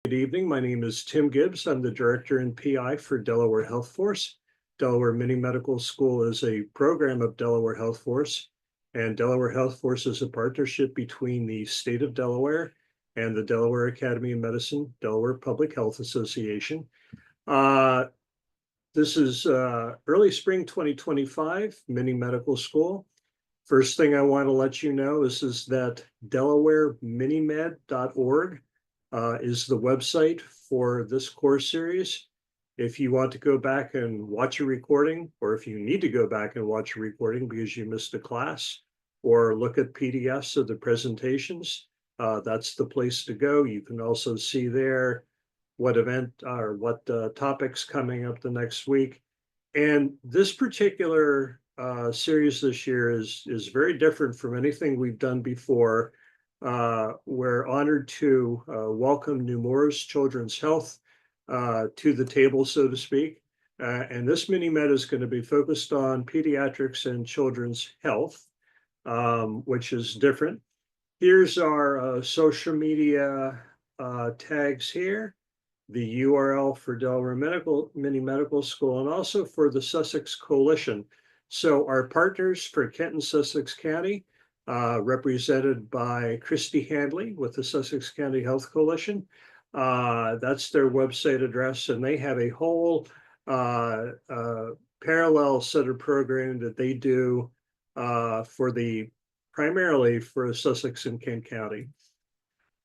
Good evening. My name is Tim Gibbs. I'm the Director and PI for Delaware Health Force. Delaware Mini Medical School is a program of Delaware Health Force, and Delaware Health Force is a partnership between the state of Delaware and the Delaware Academy of Medicine, Delaware Public Health Association. This is early spring 2025 Mini Medical School. First thing I want to let you know is that DelawareMinimed.org is the website for this course series. If you want to go back and watch a recording, or if you need to go back and watch a recording because you missed a class, or look at PDFs of the presentations, that's the place to go. You can also see there what event or what topics coming up the next week. And this particular series this year is very different from anything we've done before. We're honored to welcome Nemours Children's Health to the table, so to speak. And this mini-med is going to be focused on pediatrics and children's health, which is different. Here's our social media tags here, the URL for Delaware Mini Medical School, and also for the Sussex Coalition. So our partners for Kent and Sussex County, represented by Christy Handley with the Sussex County Health Coalition. That's their website address, and they have a whole parallel set of programming that they do primarily for Sussex and Kent County.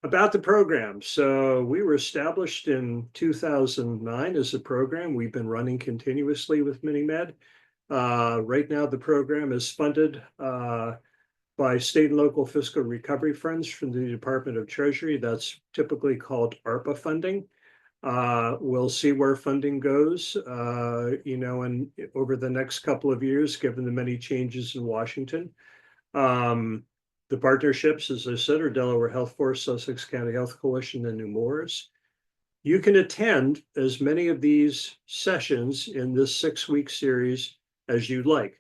About the program, so we were established in 2009 as a program. We've been running continuously with MiniMed. Right now, the program is funded by state and local fiscal recovery funds from the Department of Treasury. That's typically called ARPA funding. We'll see where funding goes, and over the next couple of years, given the many changes in Washington. The partnerships, as I said, are Delaware Health Force, Sussex County Health Coalition, and Nemours. You can attend as many of these sessions in this 6-week series as you'd like.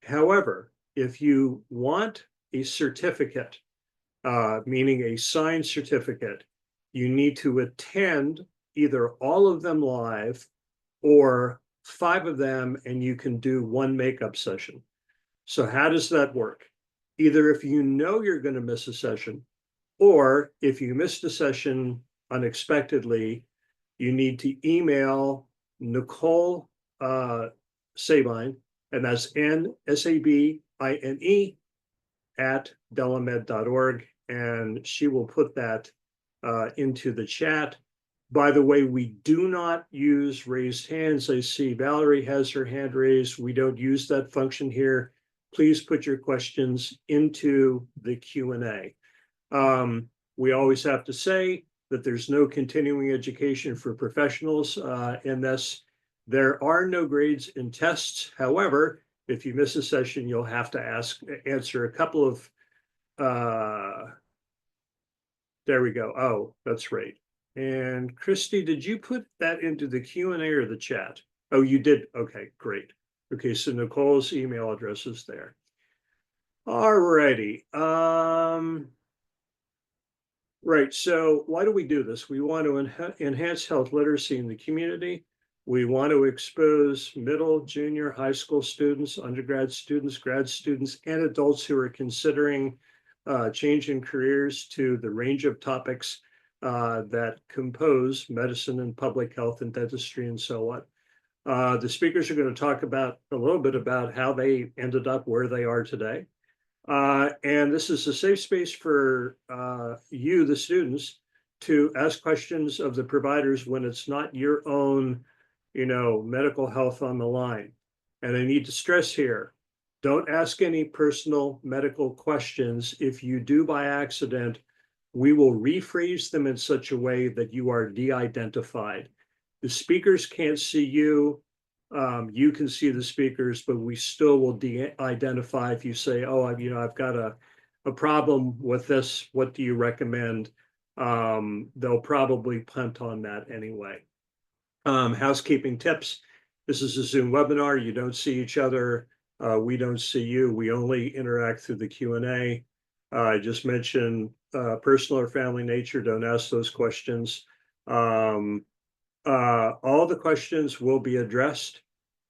However, if you want a certificate, meaning a signed certificate, you need to attend either all of them live or 5 of them, and you can do one makeup session. So how does that work? Either if you know you're going to miss a session, or if you missed a session unexpectedly, you need to email Nicole Sabine, and that's Nsabine at delamed.org, and she will put that into the chat. By the way, we do not use raised hands. I see Valerie has her hand raised. We don't use that function here. Please put your questions into the Q&A. We always have to say that there's no continuing education for professionals in this. There are no grades in tests. However, if you miss a session, you'll have to answer a couple of, there we go. Oh, that's right. And Christy, did you put that into the Q&A or the chat? Oh, you did. Okay, great. Okay, so Nicole's email address is there. All righty. Right, so why do we do this? We want to enhance health literacy in the community. We want to expose middle, junior, high school students, undergrad students, grad students, and adults who are considering changing careers to the range of topics that compose medicine and public health and dentistry and so on. The speakers are going to talk about a little bit about how they ended up where they are today. And this is a safe space for you, the students, to ask questions of the providers when it's not your own, medical health on the line. And I need to stress here, don't ask any personal medical questions. If you do by accident, we will rephrase them in such a way that you are de-identified. The speakers can't see you. You can see the speakers, but we still will de-identify if you say, oh, I've got a problem with this. What do you recommend? They'll probably punt on that anyway. Housekeeping tips. This is a Zoom webinar. You don't see each other. We don't see you. We only interact through the Q&A. I just mentioned personal or family nature. Don't ask those questions. All the questions will be addressed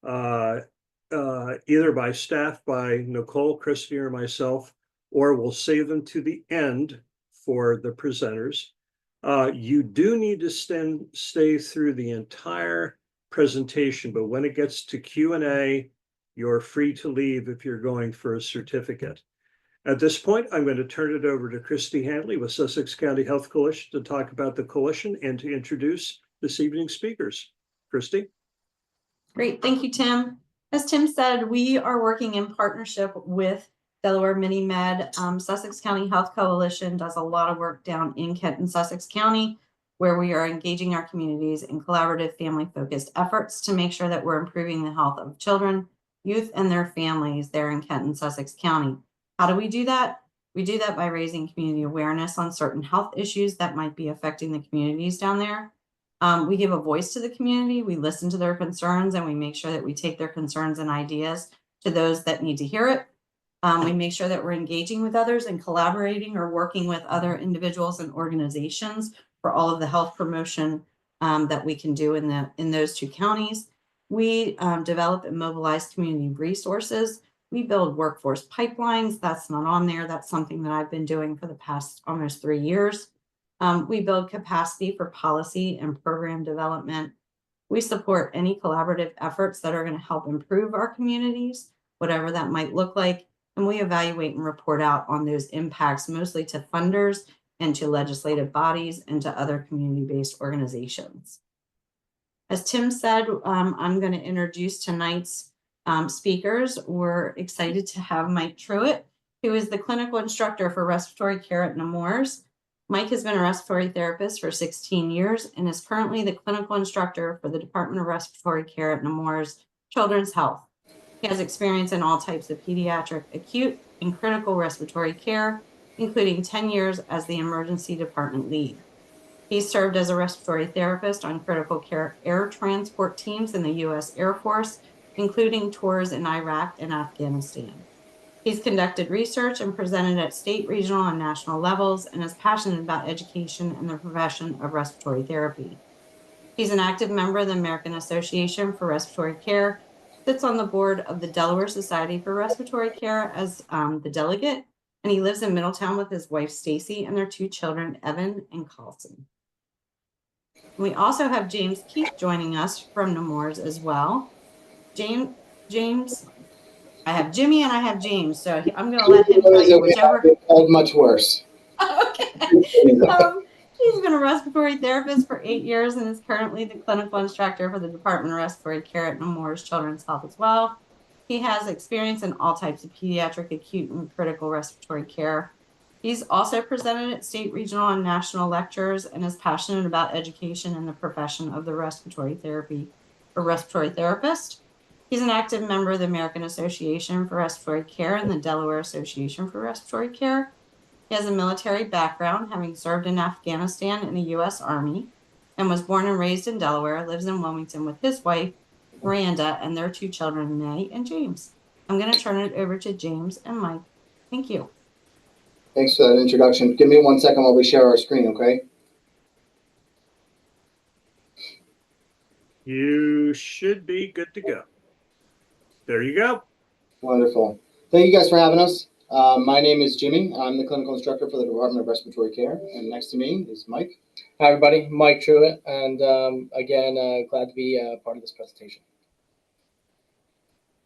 either by staff, by Nicole, Christy, or myself, or we'll save them to the end for the presenters. You do need to stay through the entire presentation, but when it gets to Q&A, you're free to leave if you're going for a certificate. At this point, I'm going to turn it over to Christy Handley with Sussex County Health Coalition to talk about the coalition and to introduce this evening's speakers. Christy? Great, thank you, Tim. As Tim said, we are working in partnership with Delaware MiniMed. Sussex County Health Coalition does a lot of work down in Kent and Sussex County, where we are engaging our communities in collaborative family-focused efforts to make sure that we're improving the health of children, youth, and their families there in Kent and Sussex County. How do we do that? We do that by raising community awareness on certain health issues that might be affecting the communities down there. We give a voice to the community, we listen to their concerns, and we make sure that we take their concerns and ideas to those that need to hear it. We make sure that we're engaging with others and collaborating or working with other individuals and organizations for all of the health promotion that we can do in those two counties. We develop and mobilize community resources. We build workforce pipelines. That's not on there. That's something that I've been doing for the past almost 3 years. We build capacity for policy and program development. We support any collaborative efforts that are going to help improve our communities, whatever that might look like. And we evaluate and report out on those impacts, mostly to funders and to legislative bodies and to other community-based organizations. As Tim said, I'm going to introduce tonight's speakers. We're excited to have Mike Treut, who is the clinical instructor for respiratory care at Nemours. Mike has been a respiratory therapist for 16 years and is currently the clinical instructor for the Department of Respiratory Care at Nemours Children's Health. He has experience in all types of pediatric, acute, and critical respiratory care, including 10 years as the emergency department lead. He served as a respiratory therapist on critical care air transport teams in the U.S. Air Force, including tours in Iraq and Afghanistan. He's conducted research and presented at state, regional, and national levels, and is passionate about education and the profession of respiratory therapy. He's an active member of the American Association for Respiratory Care, sits on the board of the Delaware Society for Respiratory Care as the delegate, and he lives in Middletown with his wife, Stacy, and their 2 children, Evan and Carlson. We also have James Keith joining us from Nemours as well. James, I have Jimmy and I have James, so I'm going to let him tell you whichever. Much worse. Okay. He's been a respiratory therapist for 8 years and is currently the clinical instructor for the Department of Respiratory Care at Nemours Children's Health as well. He has experience in all types of pediatric, acute, and critical respiratory care. He's also presented at state, regional, and national lectures and is passionate about education and the profession of the respiratory therapy or respiratory therapist. He's an active member of the American Association for Respiratory Care and the Delaware Association for Respiratory Care. He has a military background, having served in Afghanistan in the U.S. Army, and was born and raised in Delaware, lives in Wilmington with his wife, Miranda, and their 2 children, May and James. I'm going to turn it over to James and Mike. Thank you. Thanks for that introduction. Give me 1 second while we share our screen, okay? You should be good to go. There you go. Wonderful. Thank you guys for having us. My name is Jimmy. I'm the clinical instructor for the Department of Respiratory Care, and next to me is Mike. Hi, everybody. Mike Treut, and again, glad to be part of this presentation.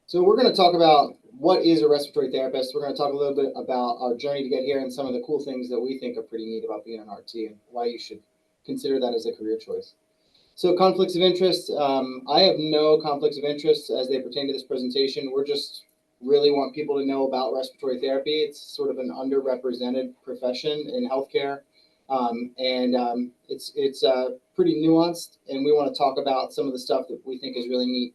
So we're going to talk about what is a respiratory therapist. We're going to talk a little bit about our journey to get here and some of the cool things that we think are pretty neat about being an RT and why you should consider that as a career choice. So conflicts of interest. I have no conflicts of interest as they pertain to this presentation. We're just really want people to know about respiratory therapy. It's sort of an underrepresented profession in healthcare. It's pretty nuanced, and we want to talk about some of the stuff that we think is really neat.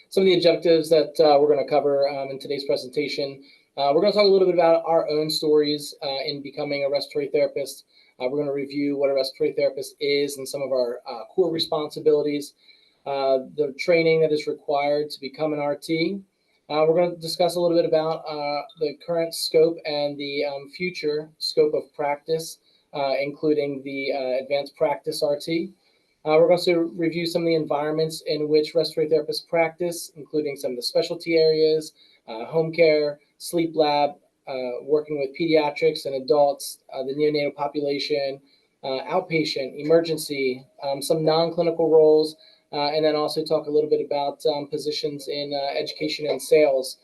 Some of the objectives that we're going to cover in today's presentation. We're going to talk a little bit about our own stories in becoming a respiratory therapist. We're going to review what a respiratory therapist is and some of our core responsibilities, the training that is required to become an RT. We're going to discuss a little bit about the current scope and the future scope of practice including the Advanced Practice RT. We're going to review some of the environments in which respiratory therapists practice, including some of the specialty areas, home care, sleep lab, working with pediatrics and adults, the neonatal population, outpatient, emergency, some non-clinical roles, and then also talk a little bit about positions in education and sales.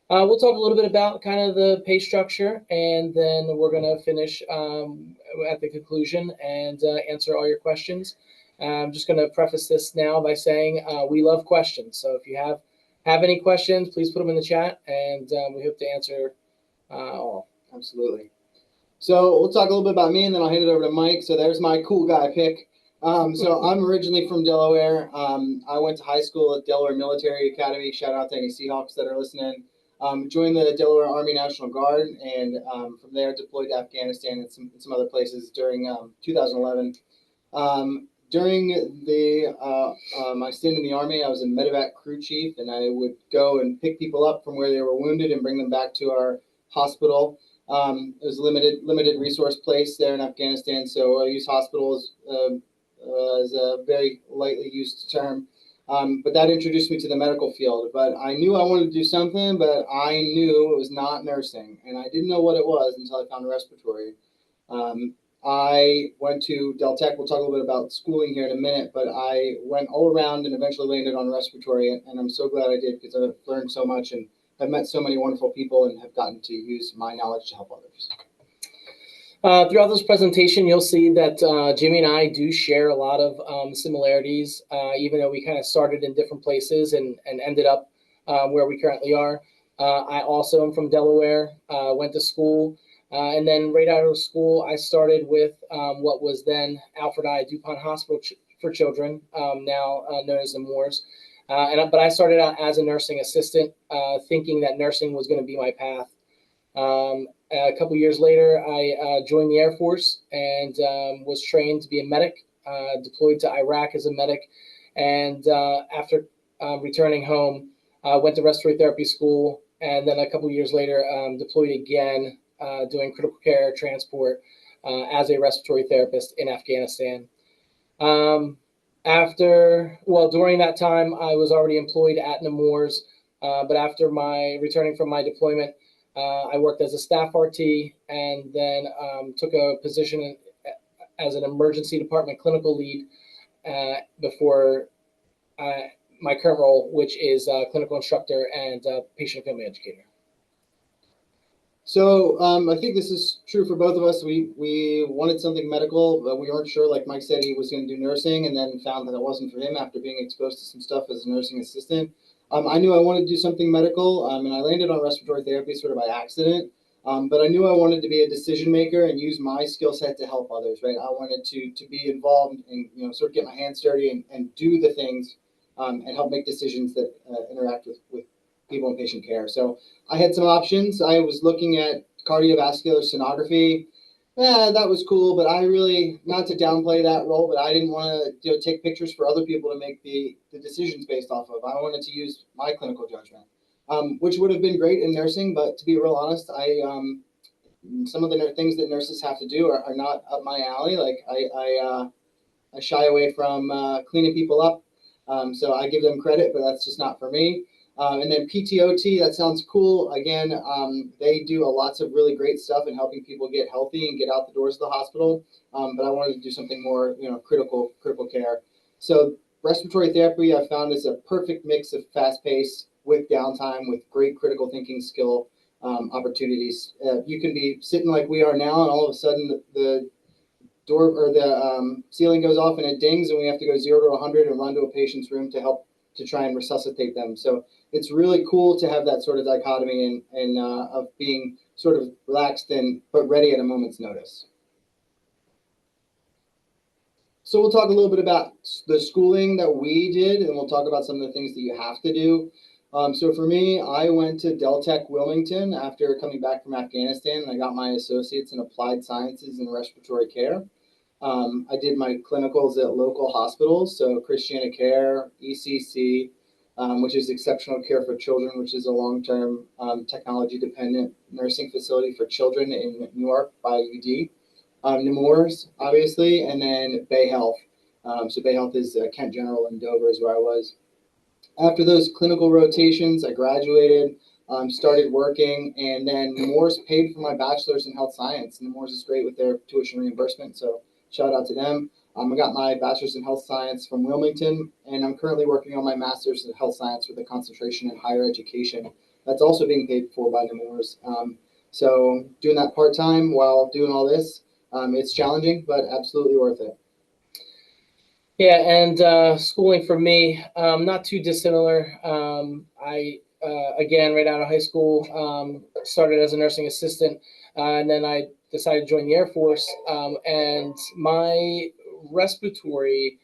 We'll talk a little bit about kind of the pay structure, and then we're going to finish at the conclusion and answer all your questions. I'm just going to preface this now by saying we love questions. So if you have any questions, please put them in the chat, and we hope to answer all. Absolutely. So we'll talk a little bit about me, and then I'll hand it over to Mike. So there's my cool guy pick. So I'm originally from Delaware. I went to high school at Delaware Military Academy. Shout out to any Seahawks that are listening. Joined the Delaware Army National Guard, and from there deployed to Afghanistan and some other places during 2011. During my stint in the Army, I was a medevac crew chief, and I would go and pick people up from where they were wounded and bring them back to our hospital. It was a limited resource place there in Afghanistan, so I use hospitals as a very lightly used term. But that introduced me to the medical field. But I knew I wanted to do something, but I knew it was not nursing, and I didn't know what it was until I found respiratory. I went to Del Tech. We'll talk a little bit about schooling here in a minute, but I went all around and eventually landed on respiratory, and I'm so glad I did because I've learned so much and I've met so many wonderful people and have gotten to use my knowledge to help others. Throughout this presentation, you'll see that Jimmy and I do share a lot of similarities, even though we kind of started in different places and ended up where we currently are. I also am from Delaware, went to school, and then right out of school, I started with what was then Alfred I. DuPont Hospital for Children, now known as the Moores. But I started out as a nursing assistant, thinking that nursing was going to be my path. A couple years later, I joined the Air Force and was trained to be a medic, deployed to Iraq as a medic. And after returning home, went to respiratory therapy school. And then a couple years later, deployed again, doing critical care transport as a respiratory therapist in Afghanistan. During that time, I was already employed at Nemours, but after returning from my deployment, I worked as a staff RT and then took a position as an emergency department clinical lead before my current role, which is clinical instructor and patient family educator. So I think this is true for both of us. We wanted something medical, but we weren't sure. Like Mike said, he was going to do nursing, and then found that it wasn't for him after being exposed to some stuff as a nursing assistant. I knew I wanted to do something medical, and I landed on respiratory therapy sort of by accident. But I knew I wanted to be a decision maker and use my skill set to help others. Right? I wanted to be involved and sort of get my hands dirty and do the things and help make decisions that interact with people in patient care. So I had some options. I was looking at cardiovascular sonography. Yeah, that was cool, but I really, not to downplay that role, but I didn't want to take pictures for other people to make the decisions based off of. I wanted to use my clinical judgment, which would have been great in nursing, but to be real honest, some of the things that nurses have to do are not up my alley. Like I shy away from cleaning people up, so I give them credit, but that's just not for me. And then PTOT, that sounds cool. Again, they do lots of really great stuff in helping people get healthy and get out the doors of the hospital. But I wanted to do something more, critical care. So respiratory therapy I found is a perfect mix of fast pace with downtime, with great critical thinking skill opportunities. You can be sitting like we are now, and all of a sudden the door or the ceiling goes off and it dings, and we have to go 0 to 100 and run to a patient's room to help to try and resuscitate them. So it's really cool to have that sort of dichotomy and of being sort of relaxed but ready at a moment's notice. So we'll talk a little bit about the schooling that we did, and we'll talk about some of the things that you have to do. So for me, I went to Del Tech Wilmington after coming back from Afghanistan, and I got my associates in applied sciences and respiratory care. I did my clinicals at local hospitals, so Christiana Care, ECC, which is Exceptional Care for Children, which is a long-term technology-dependent nursing facility for children in Newark by UD. Nemours, obviously, and then Bay Health. So Bay Health is Kent General in Dover is where I was. After those clinical rotations, I graduated, started working, and then Nemours paid for my bachelor's in health science. Nemours is great with their tuition reimbursement, so shout out to them. I got my bachelor's in health science from Wilmington, and I'm currently working on my master's in health science with a concentration in higher education. That's also being paid for by Nemours. So doing that part-time while doing all this, it's challenging, but absolutely worth it. Yeah, and schooling for me, not too dissimilar. Again, right out of high school, started as a nursing assistant, and then I decided to join the Air Force. And my respiratory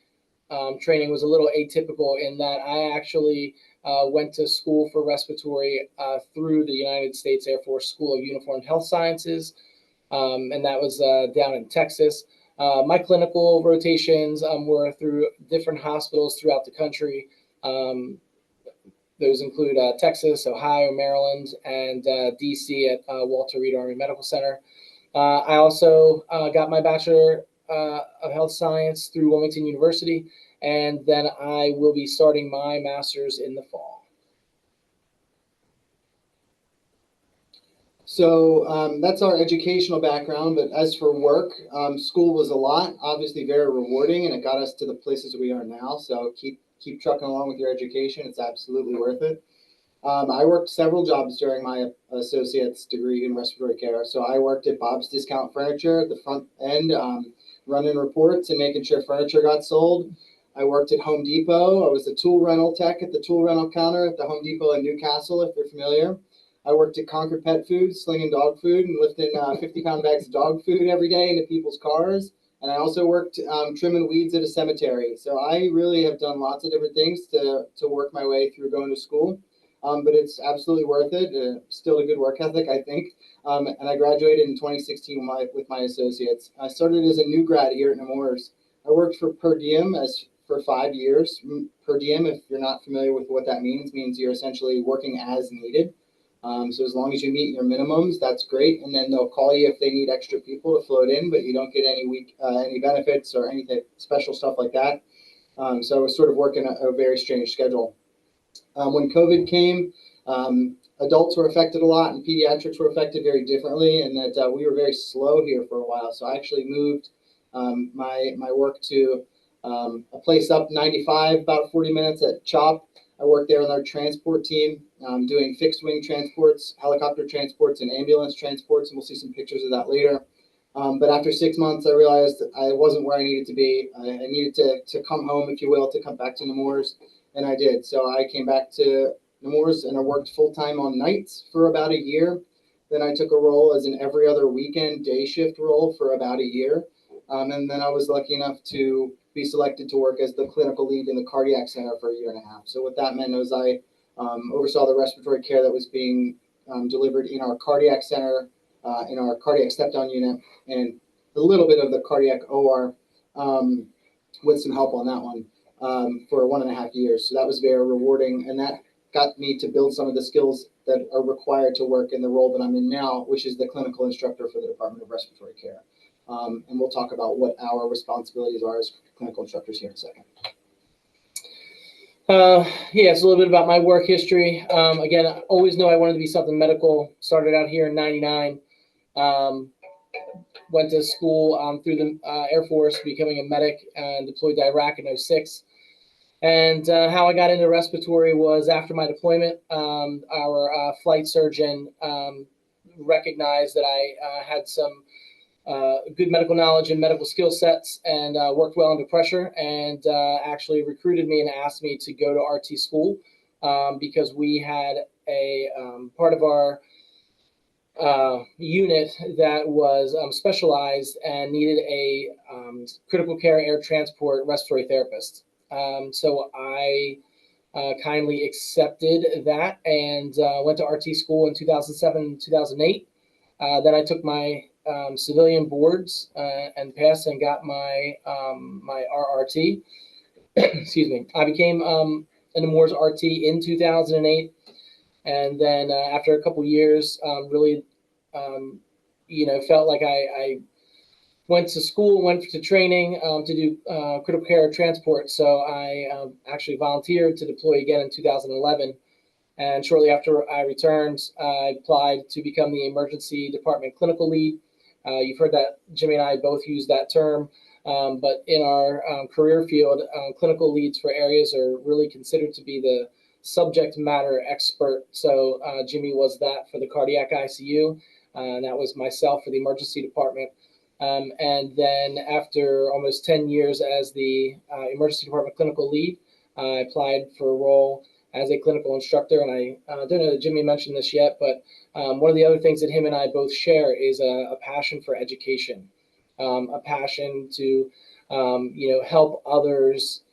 training was a little atypical in that I actually went to school for respiratory through the United States Air Force School of Uniformed Health Sciences, and that was down in Texas. My clinical rotations were through different hospitals throughout the country. Those include Texas, Ohio, Maryland, and DC at Walter Reed Army Medical Center. I also got my Bachelor of Health Science through Wilmington University, and then I will be starting my master's in the fall. So that's our educational background, but as for work, school was a lot, obviously very rewarding, and it got us to the places we are now. So keep trucking along with your education. It's absolutely worth it. I worked several jobs during my associate's degree in respiratory care. So I worked at Bob's Discount Furniture at the front end, running reports and making sure furniture got sold. I worked at Home Depot. I was a tool rental tech at the tool rental counter at the Home Depot in Newcastle, if you're familiar. I worked at Concord Pet Foods, slinging dog food and lifting 50-pound bags of dog food every day into people's cars. And I also worked trimming weeds at a cemetery. So I really have done lots of different things to work my way through going to school. But it's absolutely worth it. Still a good work ethic, I think. And I graduated in 2016 with my associates. I started as a new grad here at Nemours. I worked for per diem for 5 years. Per diem, if you're not familiar with what that means you're essentially working as needed. So as long as you meet your minimums, that's great. And then they'll call you if they need extra people to float in, but you don't get any benefits or anything special stuff like that. So I was sort of working a very strange schedule. When COVID came, adults were affected a lot and pediatrics were affected very differently, and that we were very slow here for a while. So I actually moved my work to a place up 95, about 40 minutes at CHOP. I worked there on our transport team, doing fixed wing transports, helicopter transports, and ambulance transports, and we'll see some pictures of that later. But after 6 months, I realized I wasn't where I needed to be. I needed to come home, if you will, to come back to Nemours, and I did. So I came back to Nemours, and I worked full-time on nights for about a year. Then I took a role as an every other weekend day shift role for about a year. And then I was lucky enough to be selected to work as the clinical lead in the cardiac center for a year and a half. So what that meant was I oversaw the respiratory care that was being delivered in our cardiac center, in our cardiac step-down unit, and a little bit of the cardiac OR with some help on that one for 1.5 years. So that was very rewarding, and that got me to build some of the skills that are required to work in the role that I'm in now, which is the clinical instructor for the Department of Respiratory Care. And we'll talk about what our responsibilities are as clinical instructors here in a second. Yeah, it's a little bit about my work history. Again, I always knew I wanted to be something medical. Started out here in '99. Went to school through the Air Force, becoming a medic, and deployed to Iraq in '06. And how I got into respiratory was after my deployment. Our flight surgeon recognized that I had some good medical knowledge and medical skill sets, and worked well under pressure, and actually recruited me and asked me to go to RT school because we had a part of our unit that was specialized and needed a critical care air transport respiratory therapist. So I kindly accepted that and went to RT school in 2007, 2008. Then I took my civilian boards and passed and got my my RRT. Excuse me. I became an Nemours RT in 2008, and then after a couple years, really, felt like I went to school, went to training to do critical care transport. So I actually volunteered to deploy again in 2011. And shortly after I returned, I applied to become the emergency department clinical lead. You've heard that Jimmy and I both use that term, but in our career field, clinical leads for areas are really considered to be the subject matter expert. So Jimmy was that for the cardiac ICU, and that was myself for the emergency department. And then after almost 10 years as the emergency department clinical lead, I applied for a role as a clinical instructor. And I don't know that Jimmy mentioned this yet, but one of the other things that him and I both share is a passion for education, a passion to help others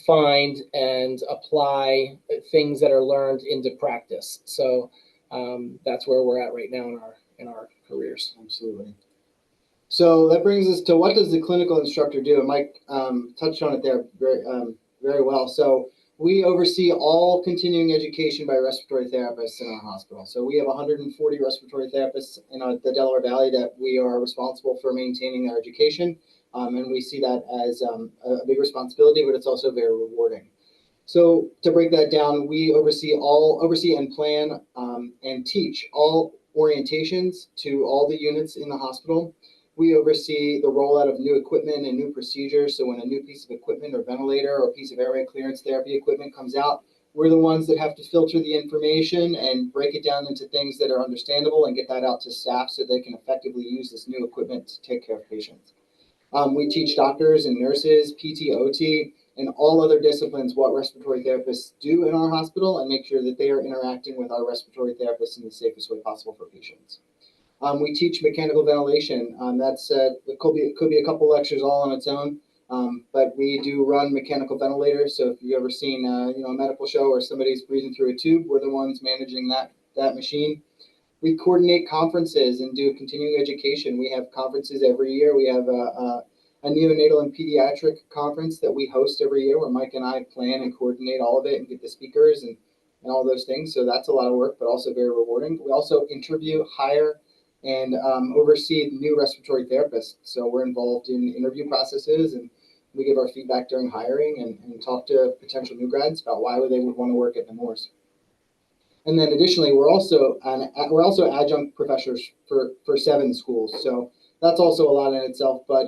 find and apply things that are learned into practice. So that's where we're at right now in our careers. Absolutely. So that brings us to, what does the clinical instructor do? And Mike touched on it there very well. So we oversee all continuing education by respiratory therapists in our hospital. So we have 140 respiratory therapists in the Delaware Valley that we are responsible for maintaining their education. And we see that as a big responsibility, but it's also very rewarding. So to break that down, we oversee and plan and teach all orientations to all the units in the hospital. We oversee the rollout of new equipment and new procedures. So when a new piece of equipment or ventilator or piece of airway clearance therapy equipment comes out, we're the ones that have to filter the information and break it down into things that are understandable and get that out to staff so they can effectively use this new equipment to take care of patients. We teach doctors and nurses, PT, OT, and all other disciplines what respiratory therapists do in our hospital and make sure that they are interacting with our respiratory therapists in the safest way possible for patients. We teach mechanical ventilation. It could be a couple lectures all on its own, but we do run mechanical ventilators. So if you've ever seen a medical show where somebody's breathing through a tube, we're the ones managing that machine. We coordinate conferences and do continuing education. We have conferences every year. We have a neonatal and pediatric conference that we host every year where Mike and I plan and coordinate all of it and get the speakers and all those things. So that's a lot of work, but also very rewarding. We also interview, hire, and oversee new respiratory therapists. So we're involved in interview processes, and we give our feedback during hiring and talk to potential new grads about why they would want to work at Nemours. And then additionally, we're also adjunct professors for 7 schools. So that's also a lot in itself, but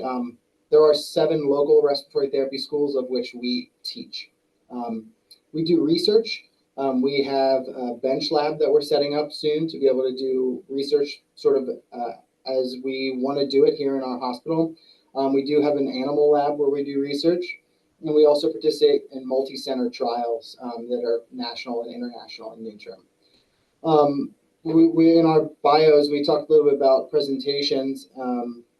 there are 7 local respiratory therapy schools of which we teach. We do research. We have a bench lab that we're setting up soon to be able to do research sort of as we want to do it here in our hospital. We do have an animal lab where we do research, and we also participate in multi-center trials that are national and international in nature. We in our bios, we talked a little bit about presentations.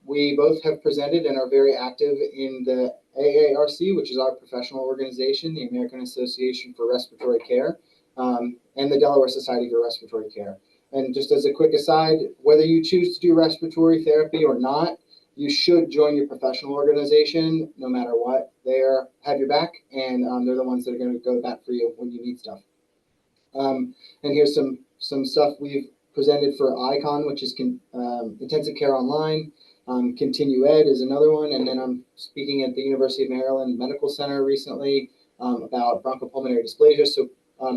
We both have presented and are very active in the AARC, which is our professional organization, the American Association for Respiratory Care, and the Delaware Society for Respiratory Care. And just as a quick aside, whether you choose to do respiratory therapy or not, you should join your professional organization no matter what. They have your back, and they're the ones that are going to go to bat for you when you need stuff. And here's some stuff we've presented for ICON, which is Intensive Care Online. Continue Ed is another one. And then I'm speaking at the University of Maryland Medical Center recently about bronchopulmonary dysplasia. So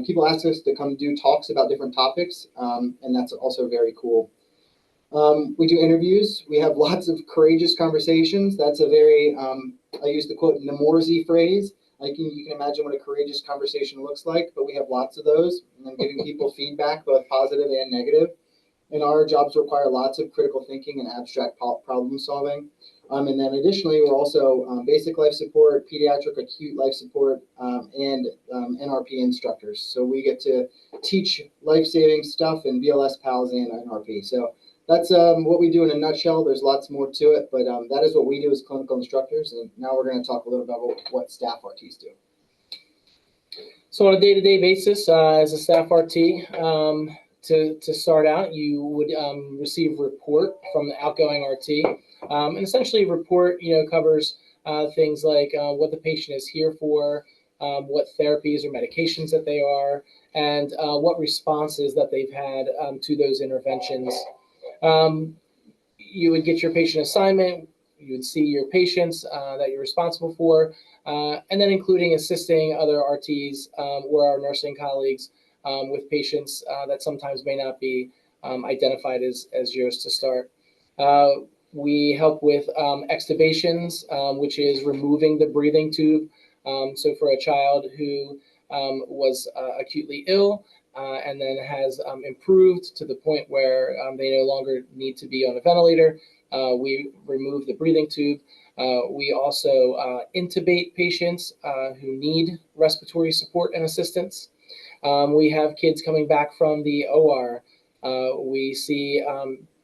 people ask us to come do talks about different topics, and that's also very cool. We do interviews. We have lots of courageous conversations. That's a very, I use the quote Nemoursy phrase. You can imagine what a courageous conversation looks like, but we have lots of those, and then giving people feedback, both positive and negative. And our jobs require lots of critical thinking and abstract problem solving. And then additionally, we're also basic life support, pediatric acute life support, and NRP instructors. So we get to teach life-saving stuff in BLS, PALS, and NRP. So that's what we do in a nutshell. There's lots more to it, but that is what we do as clinical instructors. And now we're going to talk a little about what staff RTs do. So on a day-to-day basis, as a staff RT, to start out, you would receive report from the outgoing RT. And essentially report, covers things like what the patient is here for, what therapies or medications that they are, and what responses that they've had to those interventions. you would get your patient assignment, you would see your patients that you're responsible for, and then including assisting other RTs or our nursing colleagues with patients that sometimes may not be identified as yours to start. We help with extubations, which is removing the breathing tube. So for a child who was acutely ill and then has improved to the point where they no longer need to be on a ventilator, we remove the breathing tube. We also intubate patients who need respiratory support and assistance. We have kids coming back from the OR. We see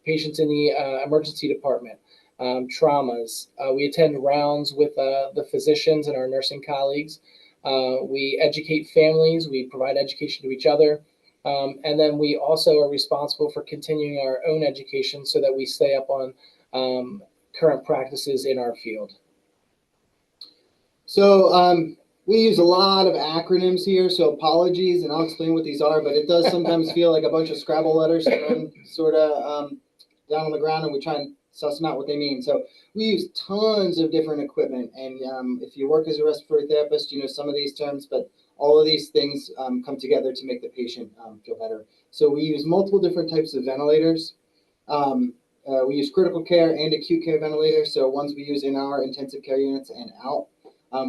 patients in the emergency department, traumas. We attend rounds with the physicians and our nursing colleagues. We educate families. We provide education to each other. And then we also are responsible for continuing our own education so that we stay up on current practices in our field. So we use a lot of acronyms here, so apologies, and I'll explain what these are, but it does sometimes feel like a bunch of Scrabble letters thrown sort of down on the ground, and we try and suss them out what they mean. So we use tons of different equipment, and if you work as a respiratory therapist, you know some of these terms, but all of these things come together to make the patient feel better. So we use multiple different types of ventilators. We use critical care and acute care ventilators, so ones we use in our intensive care units and out.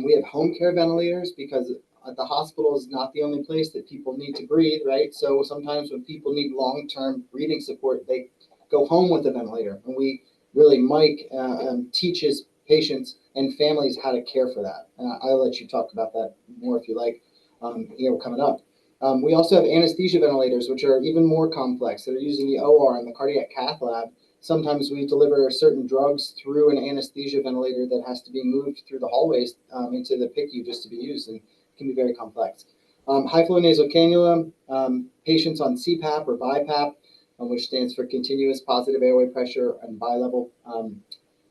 We have home care ventilators because the hospital is not the only place that people need to breathe, right? So sometimes when people need long-term breathing support, they go home with a ventilator. And Mike teaches patients and families how to care for that. I'll let you talk about that more if you like, coming up. We also have anesthesia ventilators, which are even more complex, that are used in the OR and the cardiac cath lab. Sometimes we deliver certain drugs through an anesthesia ventilator that has to be moved through the hallways into the PICU just to be used, and it can be very complex. High-flow nasal cannula, patients on CPAP or BiPAP, which stands for continuous positive airway pressure and bilevel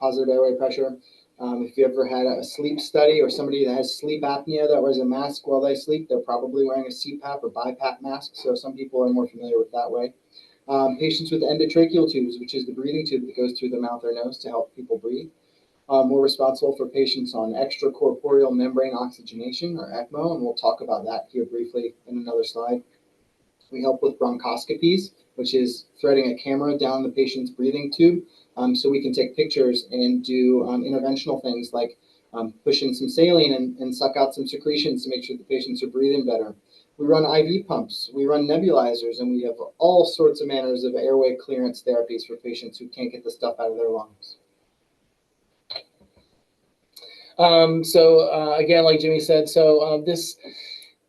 positive airway pressure. If you ever had a sleep study or somebody that has sleep apnea that wears a mask while they sleep, they're probably wearing a CPAP or BiPAP mask, so some people are more familiar with that way. Patients with endotracheal tubes, which is the breathing tube that goes through the mouth or nose to help people breathe. We're responsible for patients on extracorporeal membrane oxygenation, or ECMO, and we'll talk about that here briefly in another slide. We help with bronchoscopies, which is threading a camera down the patient's breathing tube so we can take pictures and do interventional things like push in some saline and suck out some secretions to make sure the patients are breathing better. We run IV pumps, we run nebulizers, and we have all sorts of manners of airway clearance therapies for patients who can't get the stuff out of their lungs. Again, like Jimmy said, this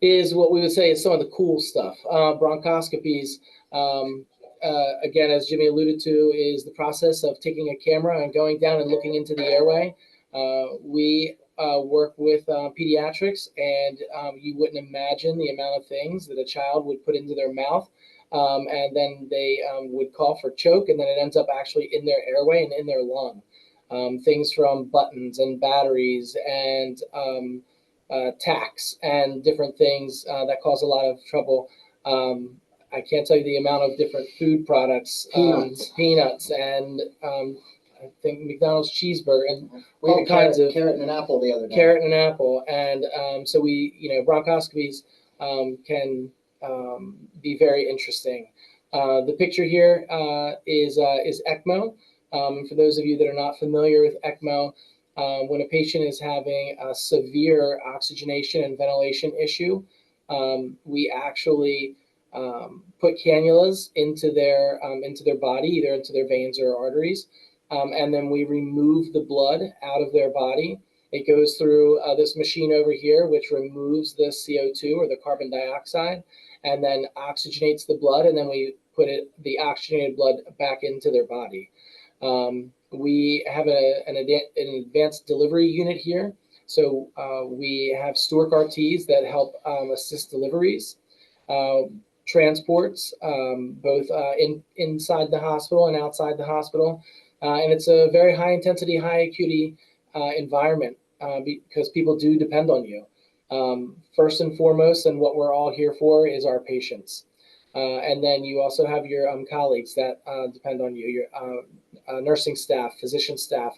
is what we would say is some of the cool stuff. Bronchoscopies, again, as Jimmy alluded to, is the process of taking a camera and going down and looking into the airway. We work with pediatrics, and you wouldn't imagine the amount of things that a child would put into their mouth, and then they would call for choke, and then it ends up actually in their airway and in their lung. Things from buttons and batteries and tacks and different things that cause a lot of trouble. I can't tell you the amount of different food products, peanuts and I think McDonald's cheeseburger and all kinds of carrot and an apple the other day. Carrot and apple, and so bronchoscopies can be very interesting. The picture here is ECMO. For those of you that are not familiar with ECMO, when a patient is having a severe oxygenation and ventilation issue, we actually put cannulas into their body, either into their veins or arteries, and then we remove the blood out of their body. It goes through this machine over here, which removes the CO2 or the carbon dioxide, and then oxygenates the blood, and then we put the oxygenated blood back into their body. We have an advanced delivery unit here. So we have Stork RTs that help assist deliveries, transports, both inside the hospital and outside the hospital. And it's a very high intensity, high acuity environment because people do depend on you. First and foremost, and what we're all here for is our patients. And then you also have your colleagues that depend on you, your nursing staff, physician staff,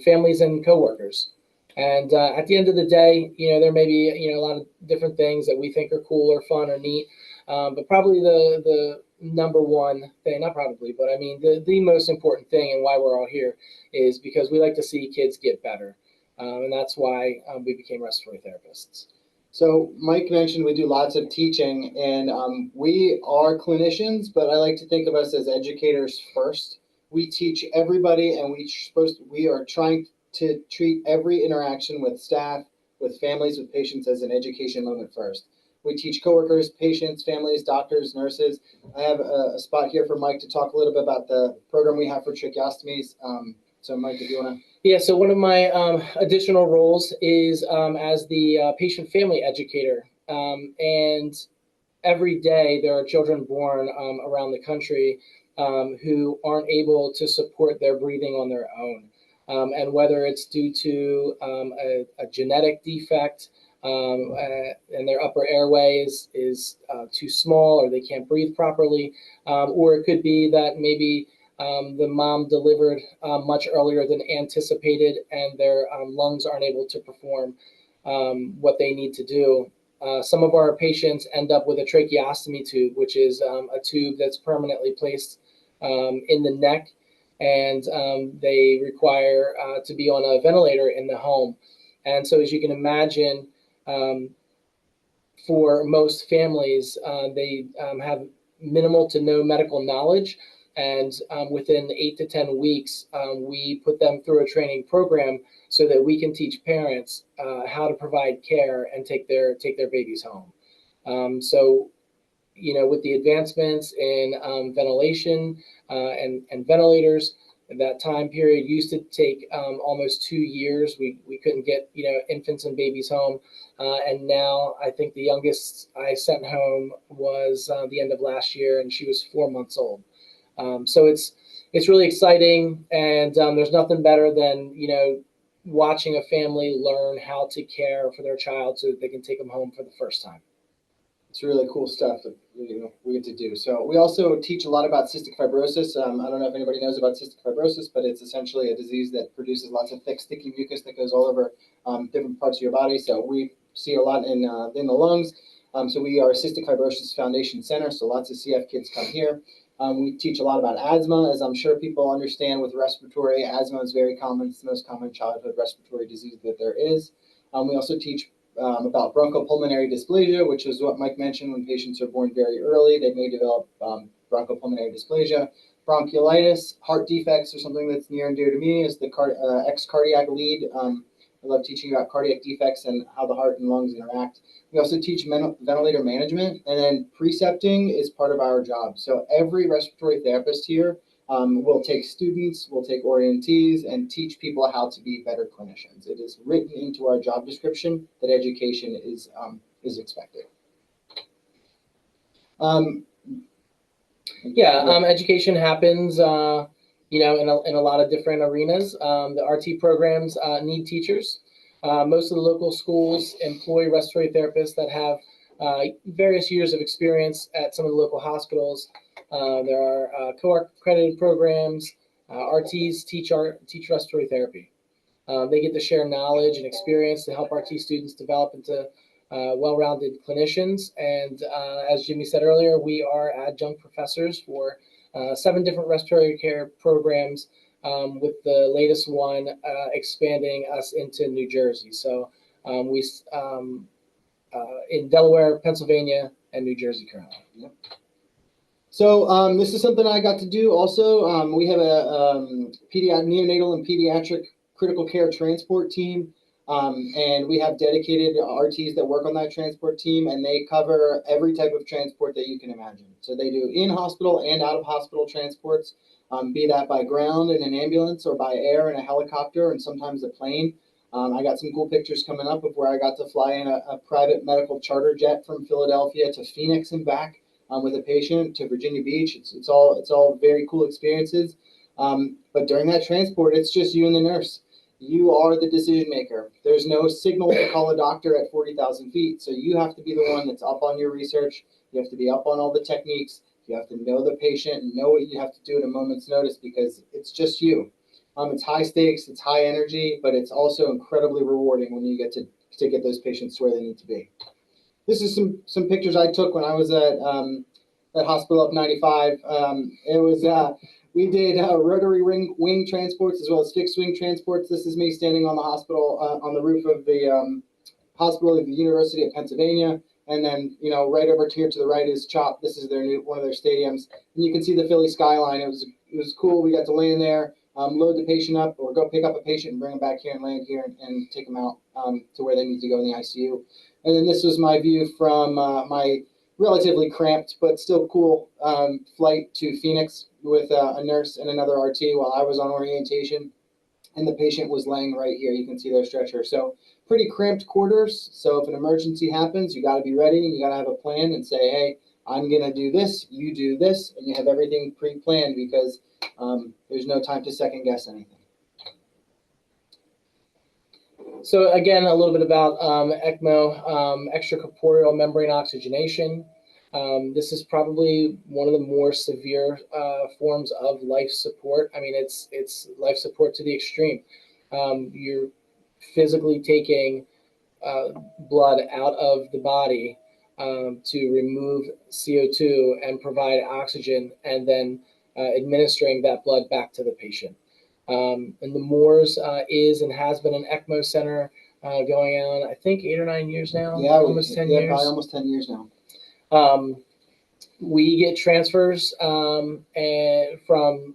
families, and coworkers. And at the end of the day, there may be a lot of different things that we think are cool or fun or neat, but probably the number one thing, not probably, but I mean the most important thing and why we're all here is because we like to see kids get better, and that's why we became respiratory therapists. So Mike mentioned we do lots of teaching, and we are clinicians, but I like to think of us as educators first. We teach everybody, and we are trying to treat every interaction with staff, with families, with patients as an education moment first. We teach coworkers, patients, families, doctors, nurses. I have a spot here for Mike to talk a little bit about the program we have for tracheostomies. So Mike, if you want to. Yeah, so one of my additional roles is as the patient family educator. And every day there are children born around the country who aren't able to support their breathing on their own. And whether it's due to a genetic defect and their upper airway is too small or they can't breathe properly, or it could be that maybe the mom delivered much earlier than anticipated and their lungs aren't able to perform what they need to do. Some of our patients end up with a tracheostomy tube, which is a tube that's permanently placed in the neck, and they require to be on a ventilator in the home. And so as you can imagine, for most families, they have minimal to no medical knowledge. And within 8 to 10 weeks, we put them through a training program so that we can teach parents how to provide care and take their babies home. So, with the advancements in ventilation and ventilators, that time period used to take almost 2 years. We couldn't get infants and babies home, and now I think the youngest I sent home was the end of last year, and she was 4 months old. So it's really exciting, and there's nothing better than watching a family learn how to care for their child so that they can take them home for the first time. It's really cool stuff that we get to do. So we also teach a lot about cystic fibrosis. I don't know if anybody knows about cystic fibrosis, but it's essentially a disease that produces lots of thick, sticky mucus that goes all over different parts of your body. So we see a lot in the lungs. So we are a Cystic Fibrosis Foundation Center. So lots of CF kids come here. We teach a lot about asthma. As I'm sure people understand with respiratory, asthma is very common. It's the most common childhood respiratory disease that there is. We also teach about bronchopulmonary dysplasia, which is what Mike mentioned. When patients are born very early, they may develop bronchopulmonary dysplasia. Bronchiolitis, heart defects are something that's near and dear to me as the ex-cardiac lead. I love teaching about cardiac defects and how the heart and lungs interact. We also teach ventilator management, and then precepting is part of our job. So every respiratory therapist here will take students, will take orientees, and teach people how to be better clinicians. It is written into our job description that education is expected. Education happens, in a lot of different arenas. The RT programs need teachers. Most of the local schools employ respiratory therapists that have various years of experience at some of the local hospitals. There are co-accredited programs. RTs teach respiratory therapy. They get to share knowledge and experience to help RT students develop into well-rounded clinicians. And as Jimmy said earlier, we are adjunct professors for 7 different respiratory care programs, with the latest one expanding us into New Jersey. So we in Delaware, Pennsylvania, and New Jersey currently. Yep. So this is something I got to do also. We have a neonatal and pediatric critical care transport team, and we have dedicated RTs that work on that transport team, and they cover every type of transport that you can imagine. So they do in-hospital and out-of-hospital transports, be that by ground in an ambulance or by air in a helicopter and sometimes a plane. I got some cool pictures coming up of where I got to fly in a private medical charter jet from Philadelphia to Phoenix and back with a patient to Virginia Beach. It's all very cool experiences. But during that transport, it's just you and the nurse. You are the decision maker. There's no signal to call a doctor at 40,000 feet. So you have to be the one that's up on your research. You have to be up on all the techniques. You have to know the patient and know what you have to do at a moment's notice because it's just you. It's high stakes, it's high energy, but it's also incredibly rewarding when you get to get those patients to where they need to be. This is some pictures I took when I was at that hospital up 95. It was we did rotary wing transports as well as fixed wing transports. This is me standing on the hospital on the roof of the hospital at the University of Pennsylvania. And then, you know, right over here to the right is CHOP. This is their one of their stadiums. And you can see the Philly skyline. It was cool. We got to land there, load the patient up, or go pick up a patient and bring them back here and land here and take them out to where they need to go in the ICU. And then this was my view from my relatively cramped but still cool flight to Phoenix with a nurse and another RT while I was on orientation. And the patient was laying right here. You can see their stretcher. So pretty cramped quarters. So if an emergency happens, you got to be ready and you got to have a plan and say, hey, I'm going to do this, you do this, and you have everything pre-planned because there's no time to second guess anything. So again, a little bit about ECMO, extracorporeal membrane oxygenation. This is probably one of the more severe forms of life support. I mean, it's life support to the extreme. You're physically taking blood out of the body to remove CO2 and provide oxygen, and then administering that blood back to the patient. And the Moores is and has been an ECMO center going on, I think, 8 or 9 years now. Yeah, almost 10 years. Probably almost 10 years now. We get transfers and from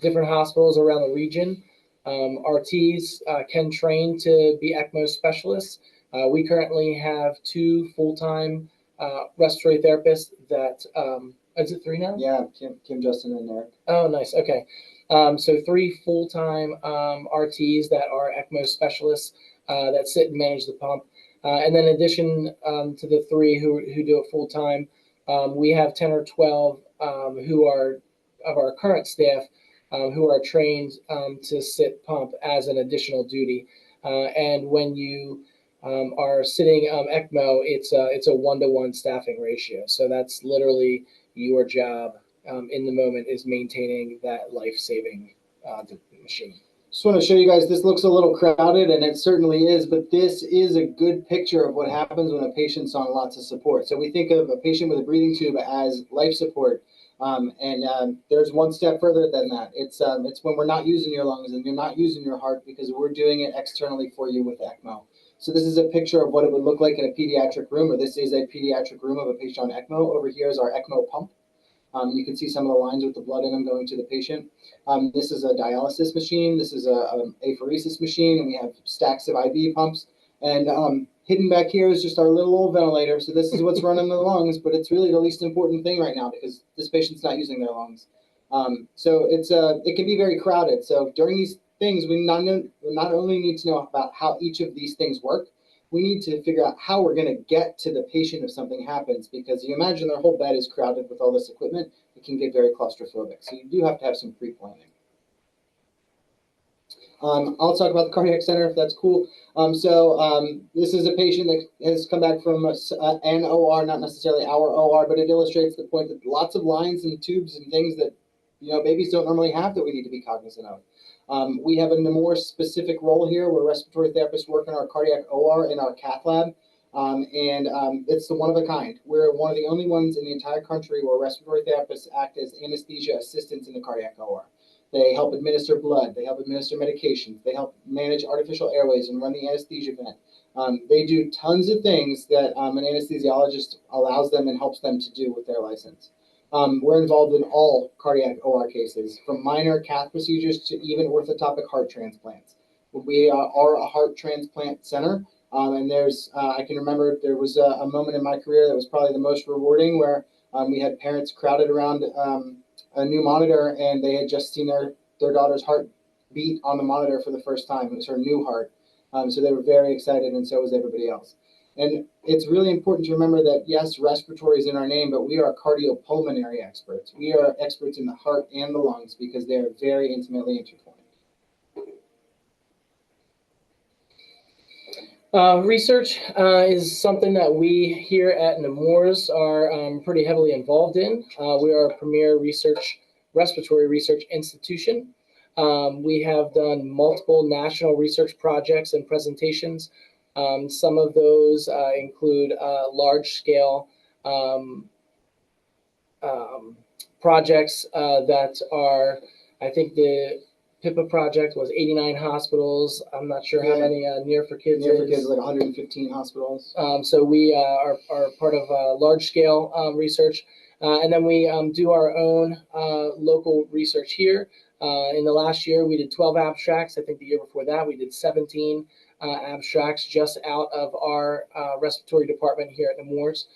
different hospitals around the region. RTs can train to be ECMO specialists. We currently have 2 full-time respiratory therapists that, is it 3 now? Yeah, Kim, Justin, and Eric. Oh, nice. Okay. So 3 full-time RTs that are ECMO specialists that sit and manage the pump. And then in addition to the 3 who do it full-time, we have 10 or 12 who are of our current staff who are trained to sit pump as an additional duty. And when you are sitting ECMO, it's a 1-to-1 staffing ratio. So that's literally your job in the moment is maintaining that life-saving machine. Just want to show you guys, this looks a little crowded, and it certainly is, but this is a good picture of what happens when a patient's on lots of support. So we think of a patient with a breathing tube as life support, and there's one step further than that. It's when we're not using your lungs and you're not using your heart because we're doing it externally for you with ECMO. So this is a picture of what it would look like in a pediatric room, or this is a pediatric room of a patient on ECMO. Over here is our ECMO pump. You can see some of the lines with the blood in them going to the patient. This is a dialysis machine. This is a apheresis machine, and we have stacks of IV pumps. And hidden back here is just our little old ventilator. So this is what's running the lungs, but it's really the least important thing right now because this patient's not using their lungs. So it can be very crowded. So during these things, we not only need to know about how each of these things work, we need to figure out how we're going to get to the patient if something happens, because you imagine their whole bed is crowded with all this equipment. It can get very claustrophobic. So you do have to have some pre-planning. I'll talk about the cardiac center if that's cool. This is a patient that has come back from an OR, not necessarily our OR, but it illustrates the point that lots of lines and tubes and things that babies don't normally have that we need to be cognizant of. We have a more specific role here where respiratory therapists work in our cardiac OR in our cath lab, it's the one of a kind. We're one of the only ones in the entire country where respiratory therapists act as anesthesia assistants in the cardiac OR. They help administer blood, they help administer medications, they help manage artificial airways and run the anesthesia vent. They do tons of things that an anesthesiologist allows them and helps them to do with their license. We're involved in all cardiac OR cases, from minor cath procedures to even orthotopic heart transplants. We are a heart transplant center, and I can remember there was a moment in my career that was probably the most rewarding where we had parents crowded around a new monitor, and they had just seen their daughter's heart beat on the monitor for the first time. It was her new heart. So they were very excited, and so was everybody else. And it's really important to remember that, yes, respiratory is in our name, but we are cardiopulmonary experts. We are experts in the heart and the lungs because they are very intimately intertwined. Research is something that we here at Nemours are pretty heavily involved in. We are a premier respiratory research institution. We have done multiple national research projects and presentations. Some of those include large-scale projects that are, I think the PIPA project was 89 hospitals. I'm not sure how many Near for Kids Near for is. Kids, like 115 hospitals. So we are part of large-scale research. And then we do our own local research here. In the last year, we did 12 abstracts. I think the year before that, we did 17 abstracts just out of our respiratory department here at Nemours.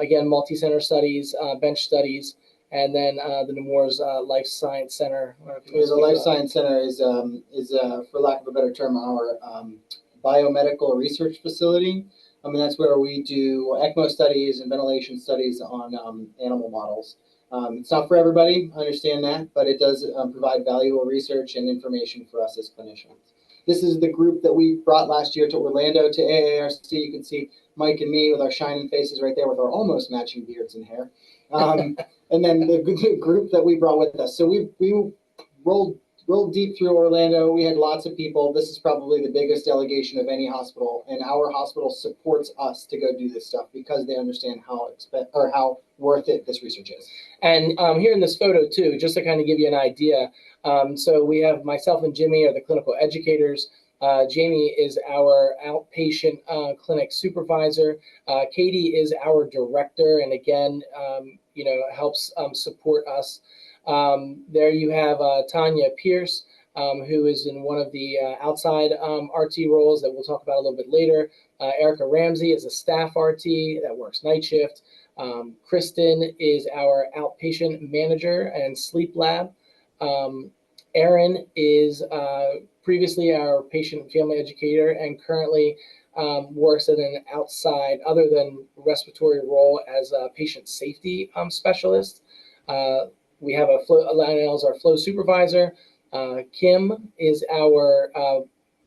Again, multi-center studies, bench studies, and then the Nemours Life Science Center. The Life Science Center is for lack of a better term, our biomedical research facility. I mean, that's where we do ECMO studies and ventilation studies on animal models. It's not for everybody, I understand that, but it does provide valuable research and information for us as clinicians. This is the group that we brought last year to Orlando to AARC. You can see Mike and me with our shining faces right there with our almost matching beards and hair. And then the group that we brought with us. So we rolled deep through Orlando. We had lots of people. This is probably the biggest delegation of any hospital, and our hospital supports us to go do this stuff because they understand how worth it this research is. And here in this photo too, just to kind of give you an idea. So we have myself and Jimmy are the clinical educators. Jamie is our outpatient clinic supervisor. Katie is our director, and again, helps support us. There you have Tanya Pierce, who is in one of the outside RT roles that we'll talk about a little bit later. Erica Ramsey is a staff RT that works night shift. Kristen is our outpatient manager and sleep lab. Erin is previously our patient and family educator and currently works at an outside, other than respiratory role, as a patient safety specialist. We have Lionel's our flow supervisor. Kim is our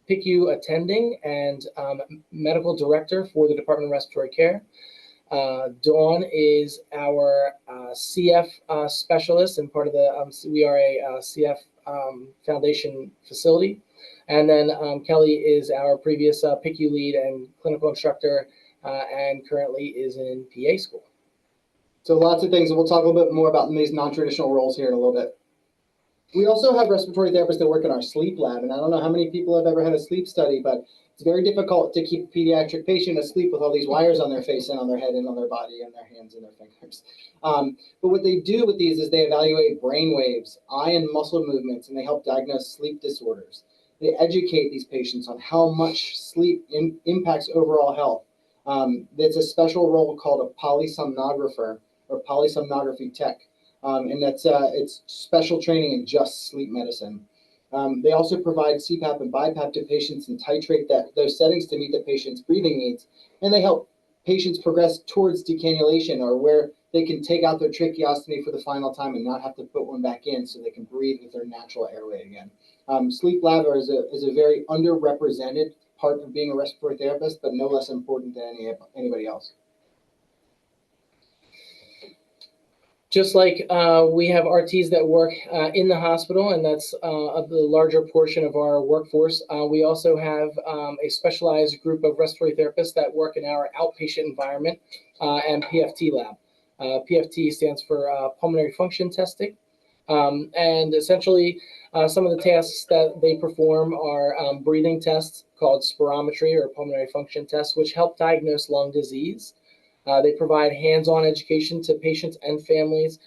PICU attending and medical director for the Department of Respiratory Care. Dawn is our CF specialist and part of the, we are a CF Foundation facility. And then Kelly is our previous PICU lead and clinical instructor and currently is in PA school. So lots of things, and we'll talk a little bit more about these non-traditional roles here in a little bit. We also have respiratory therapists that work in our sleep lab, and I don't know how many people have ever had a sleep study, but it's very difficult to keep a pediatric patient asleep with all these wires on their face and on their head and on their body and their hands and their fingers. But what they do with these is they evaluate brain waves, eye and muscle movements, and they help diagnose sleep disorders. They educate these patients on how much sleep impacts overall health. There's a special role called a polysomnographer or polysomnography tech, and that's it's special training in just sleep medicine. They also provide CPAP and BiPAP to patients and titrate those settings to meet the patient's breathing needs, and they help patients progress towards decannulation, or where they can take out their tracheostomy for the final time and not have to put one back in so they can breathe with their natural airway again. Sleep lab is a very underrepresented part of being a respiratory therapist, but no less important than anybody else. Just like we have RTs that work in the hospital, and that's the larger portion of our workforce, we also have a specialized group of respiratory therapists that work in our outpatient environment and PFT lab. PFT stands for pulmonary function testing. And essentially, some of the tasks that they perform are breathing tests called spirometry or pulmonary function tests, which help diagnose lung disease. They provide hands-on education to patients and families.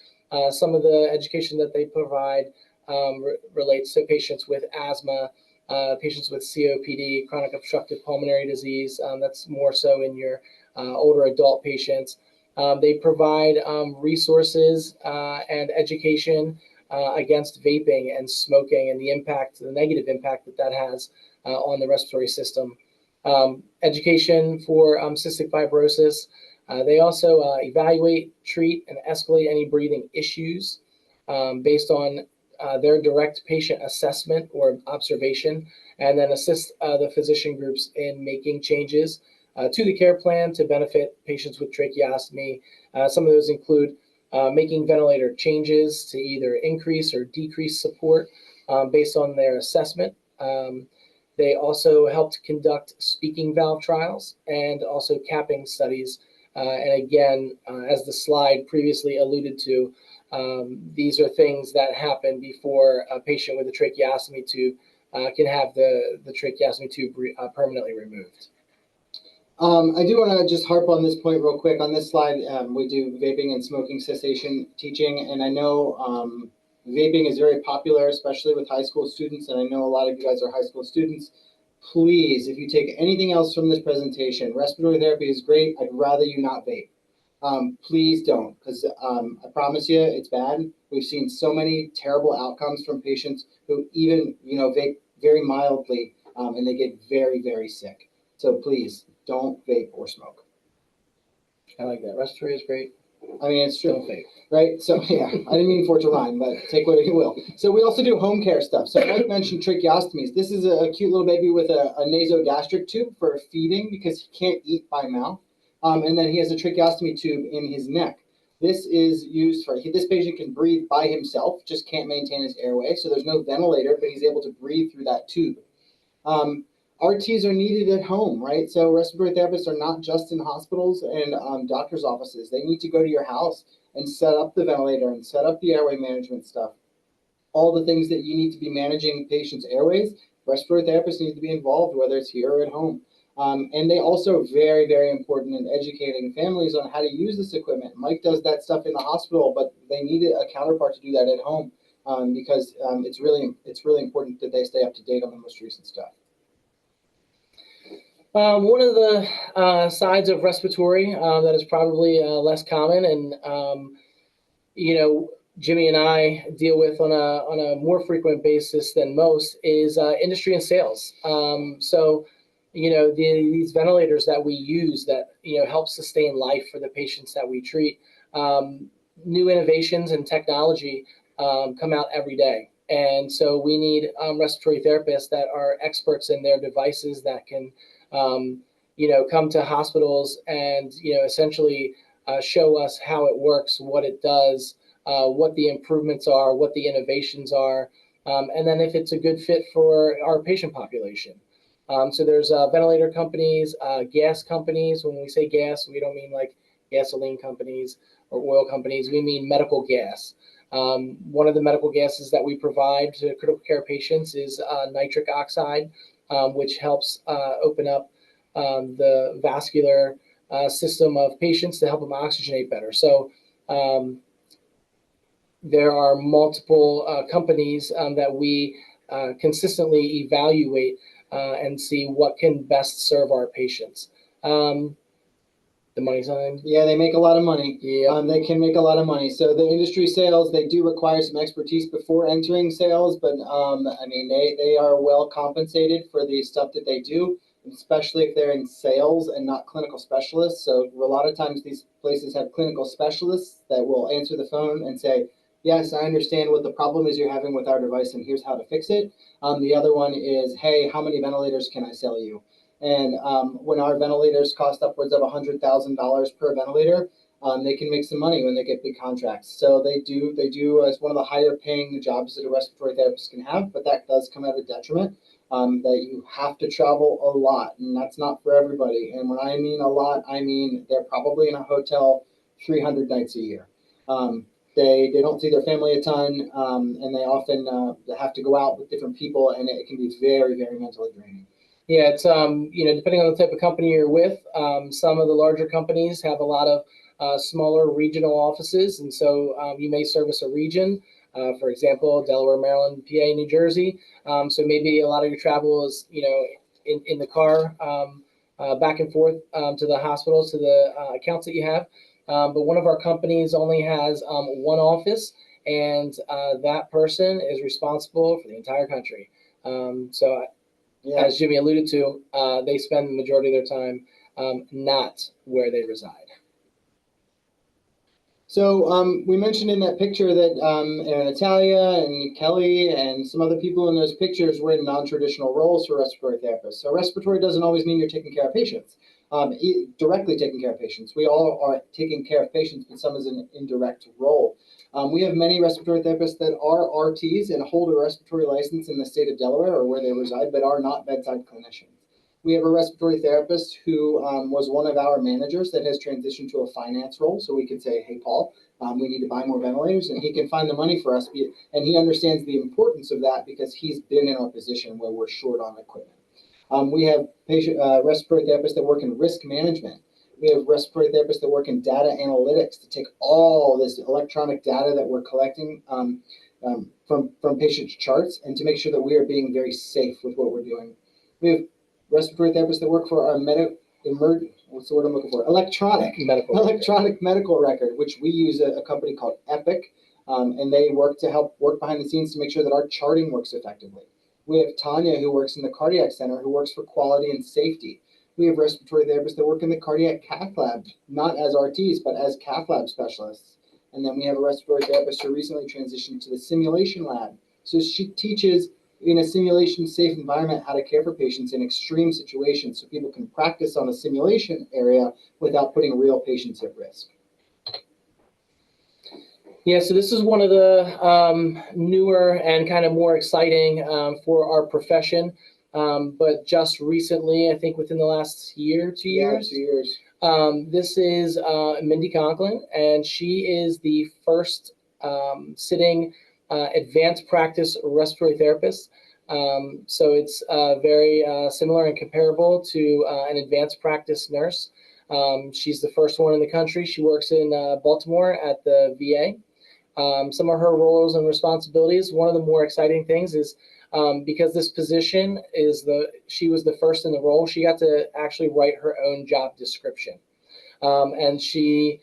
Some of the education that they provide relates to patients with asthma, patients with COPD, chronic obstructive pulmonary disease. That's more so in your older adult patients. They provide resources and education against vaping and smoking and the negative impact that has on the respiratory system. Education for cystic fibrosis. They also evaluate, treat, and escalate any breathing issues based on their direct patient assessment or observation, and then assist the physician groups in making changes to the care plan to benefit patients with tracheostomy. Some of those include making ventilator changes to either increase or decrease support based on their assessment. They also helped conduct speaking valve trials and also capping studies. And again, as the slide previously alluded to, these are things that happen before a patient with a tracheostomy tube can have the tracheostomy tube permanently removed. I do want to just harp on this point real quick. On this slide, we do vaping and smoking cessation teaching, and I know vaping is very popular, especially with high school students, and I know a lot of you guys are high school students. Please, if you take anything else from this presentation, respiratory therapy is great. I'd rather you not vape. Please don't, because I promise you it's bad. We've seen so many terrible outcomes from patients who even, vape very mildly, and they get very, very sick. So please don't vape or smoke. I like that. Respiratory is great. I mean, it's true. Don't vape. Right? So, yeah, I didn't mean for it to rhyme, but take what you will. So we also do home care stuff. So Mike mentioned tracheostomies. This is a cute little baby with a nasogastric tube for feeding because he can't eat by mouth. And then he has a tracheostomy tube in his neck. This is used for, this patient can breathe by himself, just can't maintain his airway. So there's no ventilator, but he's able to breathe through that tube. RTs are needed at home, right? So respiratory therapists are not just in hospitals and doctor's offices. They need to go to your house and set up the ventilator and set up the airway management stuff. All the things that you need to be managing patients' airways, respiratory therapists need to be involved, whether it's here or at home. And they also are very, very important in educating families on how to use this equipment. Mike does that stuff in the hospital, but they need a counterpart to do that at home because it's really important that they stay up to date on the most recent stuff. One of the sides of respiratory that is probably less common, and Jimmy and I deal with on a more frequent basis than most, is industry and sales. So these ventilators that we use that help sustain life for the patients that we treat, new innovations and technology come out every day. And so we need respiratory therapists that are experts in their devices that can come to hospitals and essentially show us how it works, what it does, what the improvements are, what the innovations are, and then if it's a good fit for our patient population. So there's ventilator companies, gas companies. When we say gas, we don't mean like gasoline companies or oil companies. We mean medical gas. One of the medical gases that we provide to critical care patients is nitric oxide, which helps open up the vascular system of patients to help them oxygenate better. So there are multiple companies that we consistently evaluate and see what can best serve our patients. The money sign. Yeah, they make a lot of money. Yeah. They can make a lot of money. So the industry sales, they do require some expertise before entering sales, but they are well compensated for the stuff that they do, especially if they're in sales and not clinical specialists. So a lot of times these places have clinical specialists that will answer the phone and say, yes, I understand what the problem is you're having with our device and here's how to fix it. The other one is, hey, how many ventilators can I sell you? And when our ventilators cost upwards of $100,000 per ventilator, they can make some money when they get big contracts. So they do as one of the higher paying jobs that a respiratory therapist can have, but that does come at a detriment that you have to travel a lot, and that's not for everybody. And when I mean a lot, I mean they're probably in a hotel 300 nights a year. They don't see their family a ton, and they often have to go out with different people, and it can be very, very mentally draining. Yeah, it's depending on the type of company you're with. Some of the larger companies have a lot of smaller regional offices, and so you may service a region. For example, Delaware, Maryland, PA, New Jersey. So maybe a lot of your travel is in the car back and forth to the hospitals, to the accounts that you have. But one of our companies only has one office, and that person is responsible for the entire country. Yeah. As Jimmy alluded to, they spend the majority of their time not where they reside. So we mentioned in that picture that Natalia and Kelly and some other people in those pictures were in non-traditional roles for respiratory therapists. So respiratory doesn't always mean you're taking care of patients, directly taking care of patients. We all are taking care of patients, but some is an indirect role. We have many respiratory therapists that are RTs and hold a respiratory license in the state of Delaware or where they reside, but are not bedside clinicians. We have a respiratory therapist who was one of our managers that has transitioned to a finance role. So we could say, hey, Paul, we need to buy more ventilators, and he can find the money for us. And he understands the importance of that because he's been in our position where we're short on equipment. We have respiratory therapists that work in risk management. We have respiratory therapists that work in data analytics to take all this electronic data that we're collecting from patients' charts and to make sure that we are being very safe with what we're doing. We have respiratory therapists that work for our electronic medical record, which we use a company called Epic, and they work behind the scenes to make sure that our charting works effectively. We have Tanya, who works in the cardiac center, who works for quality and safety. We have respiratory therapists that work in the cardiac cath lab, not as RTs, but as cath lab specialists. And then we have a respiratory therapist who recently transitioned to the simulation lab. So she teaches in a simulation safe environment how to care for patients in extreme situations so people can practice on a simulation area without putting real patients at risk. Yeah, so this is one of the newer and kind of more exciting for our profession. But just recently, I think within the last year, 2 years. Yeah, 2 years. This is Mindy Conklin, and she is the first sitting advanced practice respiratory therapist. So it's very similar and comparable to an advanced practice nurse. She's the first one in the country. She works in Baltimore at the VA. Some of her roles and responsibilities, one of the more exciting things is because this position she was the first in the role, she got to actually write her own job description. And she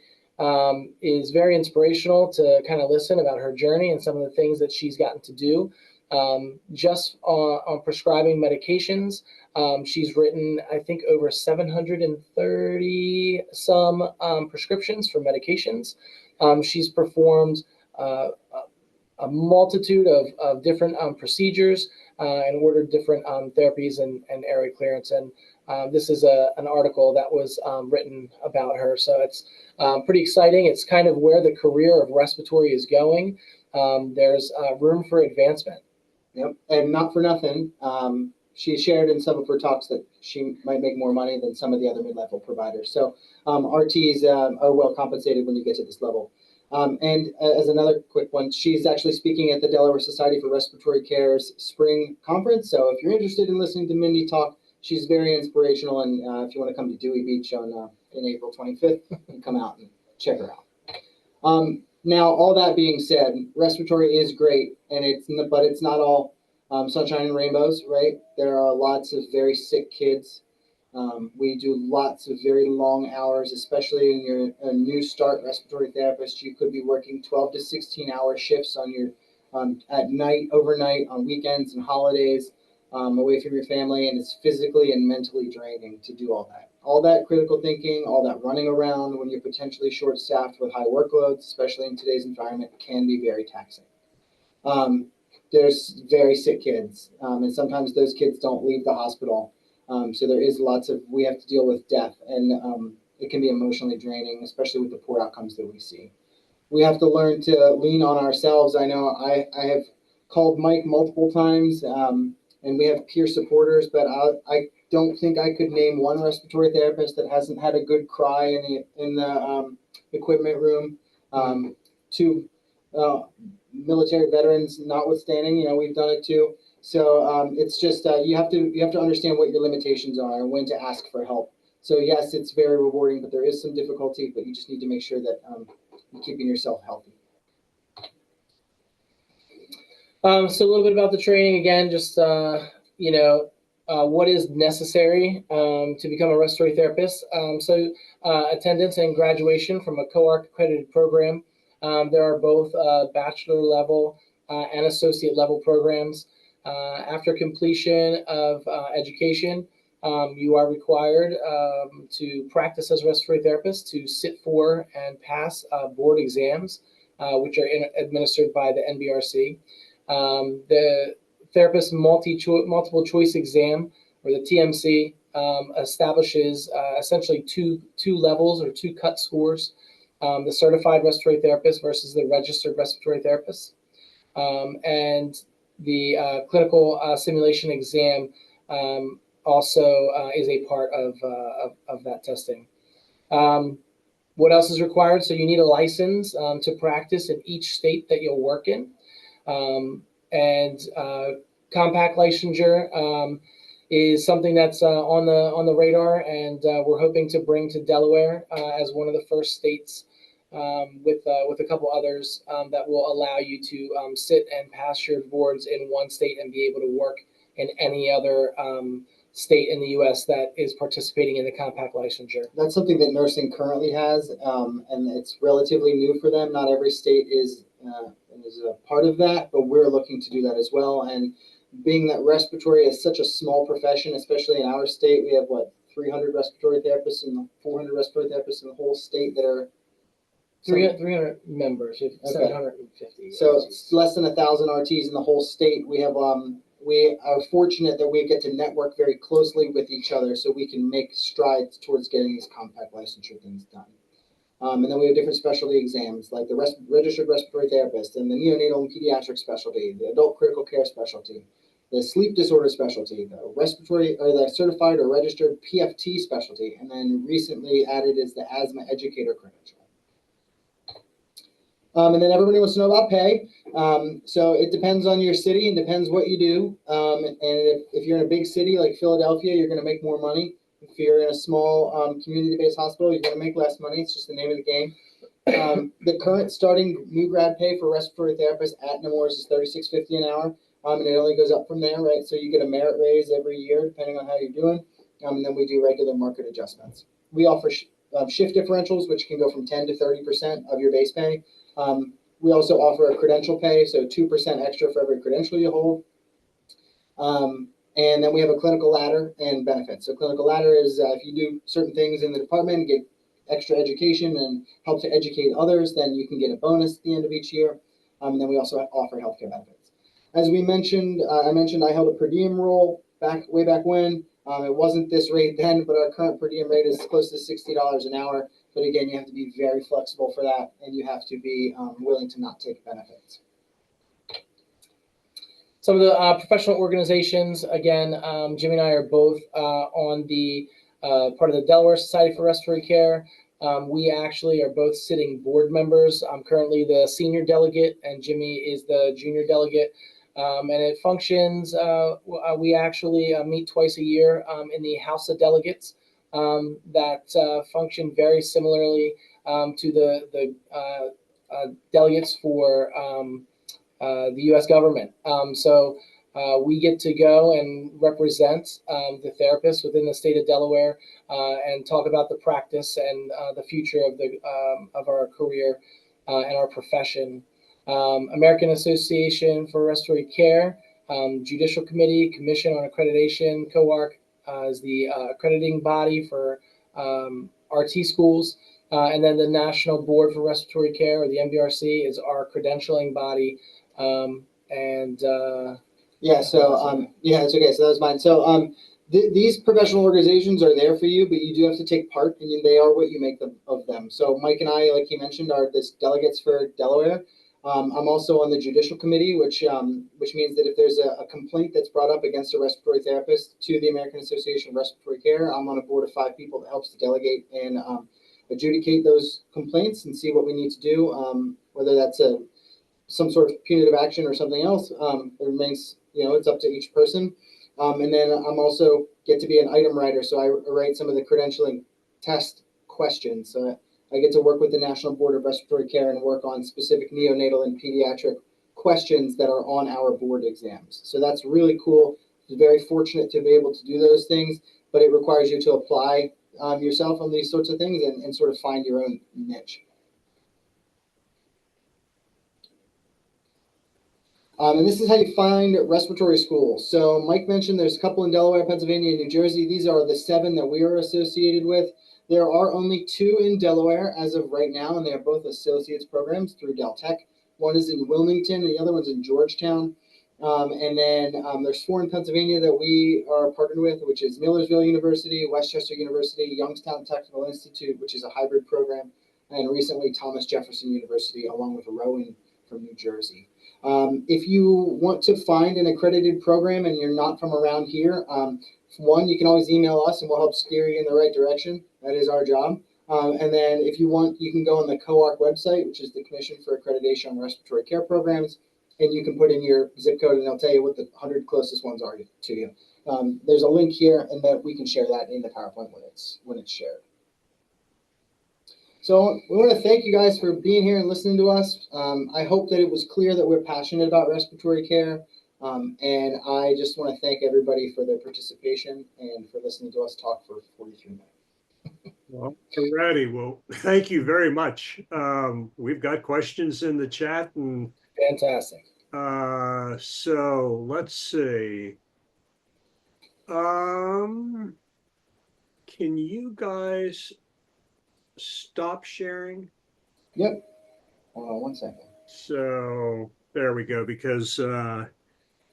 is very inspirational to kind of listen about her journey and some of the things that she's gotten to do. Just on prescribing medications, she's written, I think, over 730 some prescriptions for medications. She's performed a multitude of different procedures and ordered different therapies and airway clearance. And this is an article that was written about her. So it's pretty exciting. It's kind of where the career of respiratory is going. There's room for advancement. Yep, and not for nothing, she shared in some of her talks that she might make more money than some of the other mid-level providers. So RTs are well compensated when you get to this level. And as another quick one, she's actually speaking at the Delaware Society for Respiratory Care's spring conference. So if you're interested in listening to Mindy talk, she's very inspirational. And if you want to come to Dewey Beach in April 25th, you can come out and check her out. Now, all that being said, respiratory is great, but it's not all sunshine and rainbows, right? There are lots of very sick kids. We do lots of very long hours, especially when you're a new start respiratory therapist. You could be working 12 to 16-hour shifts at night, overnight, on weekends and holidays, away from your family, and it's physically and mentally draining to do all that. All that critical thinking, all that running around when you're potentially short-staffed with high workloads, especially in today's environment, can be very taxing. There's very sick kids, and sometimes those kids don't leave the hospital. So there is we have to deal with death, and it can be emotionally draining, especially with the poor outcomes that we see. We have to learn to lean on ourselves. I know I have called Mike multiple times, and we have peer supporters, but I don't think I could name one respiratory therapist that hasn't had a good cry in the equipment room. To military veterans notwithstanding, we've done it too. So it's just you have to understand what your limitations are and when to ask for help. So yes, it's very rewarding, but there is some difficulty. But you just need to make sure that you're keeping yourself healthy. So a little bit about the training again. Just what is necessary to become a respiratory therapist. So attendance and graduation from a co-arc accredited program. There are both bachelor level and associate level programs. After completion of education, you are required to practice as a respiratory therapist, to sit for and pass board exams, which are administered by the NBRC. The therapist multiple choice exam, or the TMC, establishes essentially two levels or two cut scores: the certified respiratory therapist versus the registered respiratory therapist, and the clinical simulation exam also is a part of that testing. What else is required? So you need a license to practice in each state that you'll work in. And compact licensure is something that's on the radar, and we're hoping to bring to Delaware as one of the first states, with a couple others, that will allow you to sit and pass your boards in one state and be able to work in any other state in the U.S. that is participating in the compact licensure. That's something that nursing currently has, and it's relatively new for them. Not every state is a part of that, but we're looking to do that as well. And being that respiratory is such a small profession, especially in our state, we have 300 respiratory therapists and 400 respiratory therapists in the whole state that are 300 members, 750. So it's less than 1,000 RTs in the whole state. We have we are fortunate that we get to network very closely with each other, so we can make strides towards getting these compact licensure things done. And then we have different specialty exams, like the registered respiratory therapist, and the neonatal and pediatric specialty, the adult critical care specialty, the sleep disorder specialty, the respiratory or the certified or registered PFT specialty, and then recently added is the asthma educator credential. And then everybody wants to know about pay. So it depends on your city and depends what you do. And if you're in a big city like Philadelphia, you're going to make more money. If you're in a small community-based hospital, you're going to make less money. It's just the name of the game. The current starting new grad pay for respiratory therapists at Nemours is $36.50 an hour, and it only goes up from there, right? So you get a merit raise every year depending on how you're doing, and then we do regular market adjustments. We offer shift differentials, which can go from 10 to 30% of your base pay. We also offer a credential pay, so 2% extra for every credential you hold. And then we have a clinical ladder and benefits. So clinical ladder is if you do certain things in the department, get extra education and help to educate others, then you can get a bonus at the end of each year. And then we also offer healthcare benefits. As we mentioned, I held a per diem role way back when. It wasn't this rate then, but our current per diem rate is close to $60 an hour. But again, you have to be very flexible for that, and you have to be willing to not take benefits. Some of the professional organizations, again, Jimmy and I are both on the part of the Delaware Society for Respiratory Care. We actually are both sitting board members. I'm currently the senior delegate, and Jimmy is the junior delegate. And it functions, we actually meet twice a year in the House of Delegates that function very similarly to the delegates for the U.S. government. So we get to go and represent the therapists within the state of Delaware and talk about the practice and the future of our career and our profession. American Association for Respiratory Care, Judicial Committee, Commission on Accreditation, COARC is the accrediting body for RT schools. And then the National Board for Respiratory Care, or the MBRC, is our credentialing body. Yeah, so yeah, it's okay. So that was mine. So these professional organizations are there for you, but you do have to take part, and they are what you make of them. So Mike and I, like he mentioned, are the delegates for Delaware. I'm also on the Judicial Committee, which means that if there's a complaint that's brought up against a respiratory therapist to the American Association of Respiratory Care, I'm on a board of 5 people that helps to delegate and adjudicate those complaints and see what we need to do, whether that's some sort of punitive action or something else. It remains, it's up to each person. And then I'm also get to be an item writer, so I write some of the credentialing test questions. So I get to work with the National Board of Respiratory Care and work on specific neonatal and pediatric questions that are on our board exams. So that's really cool. I'm very fortunate to be able to do those things, but it requires you to apply yourself on these sorts of things and sort of find your own niche. And this is how you find respiratory schools. So Mike mentioned there's a couple in Delaware, Pennsylvania, and New Jersey. These are the 7 that we are associated with. There are only 2 in Delaware as of right now, and they are both associates programs through Del Tech. One is in Wilmington, and the other one's in Georgetown. And then there's 4 in Pennsylvania that we are partnered with, which is Millersville University, Westchester University, Youngstown Technical Institute, which is a hybrid program, and recently Thomas Jefferson University, along with Rowan from New Jersey. If you want to find an accredited program and you're not from around here, one, you can always email us and we'll help steer you in the right direction. That is our job. And then if you want, you can go on the COARC website, which is the Commission for Accreditation on Respiratory Care Programs, and you can put in your zip code and they'll tell you what the 100 closest ones are to you. There's a link here, and that we can share that in the PowerPoint when it's shared. So we want to thank you guys for being here and listening to us. I hope that it was clear that we're passionate about respiratory care. And I just want to thank everybody for their participation and for listening to us talk for 43 minutes. Well, alrighty. Well, thank you very much. We've got questions in the chat, and Fantastic. so let's see. Can you guys stop sharing? Yep. Hold on 1 second. So there we go, because the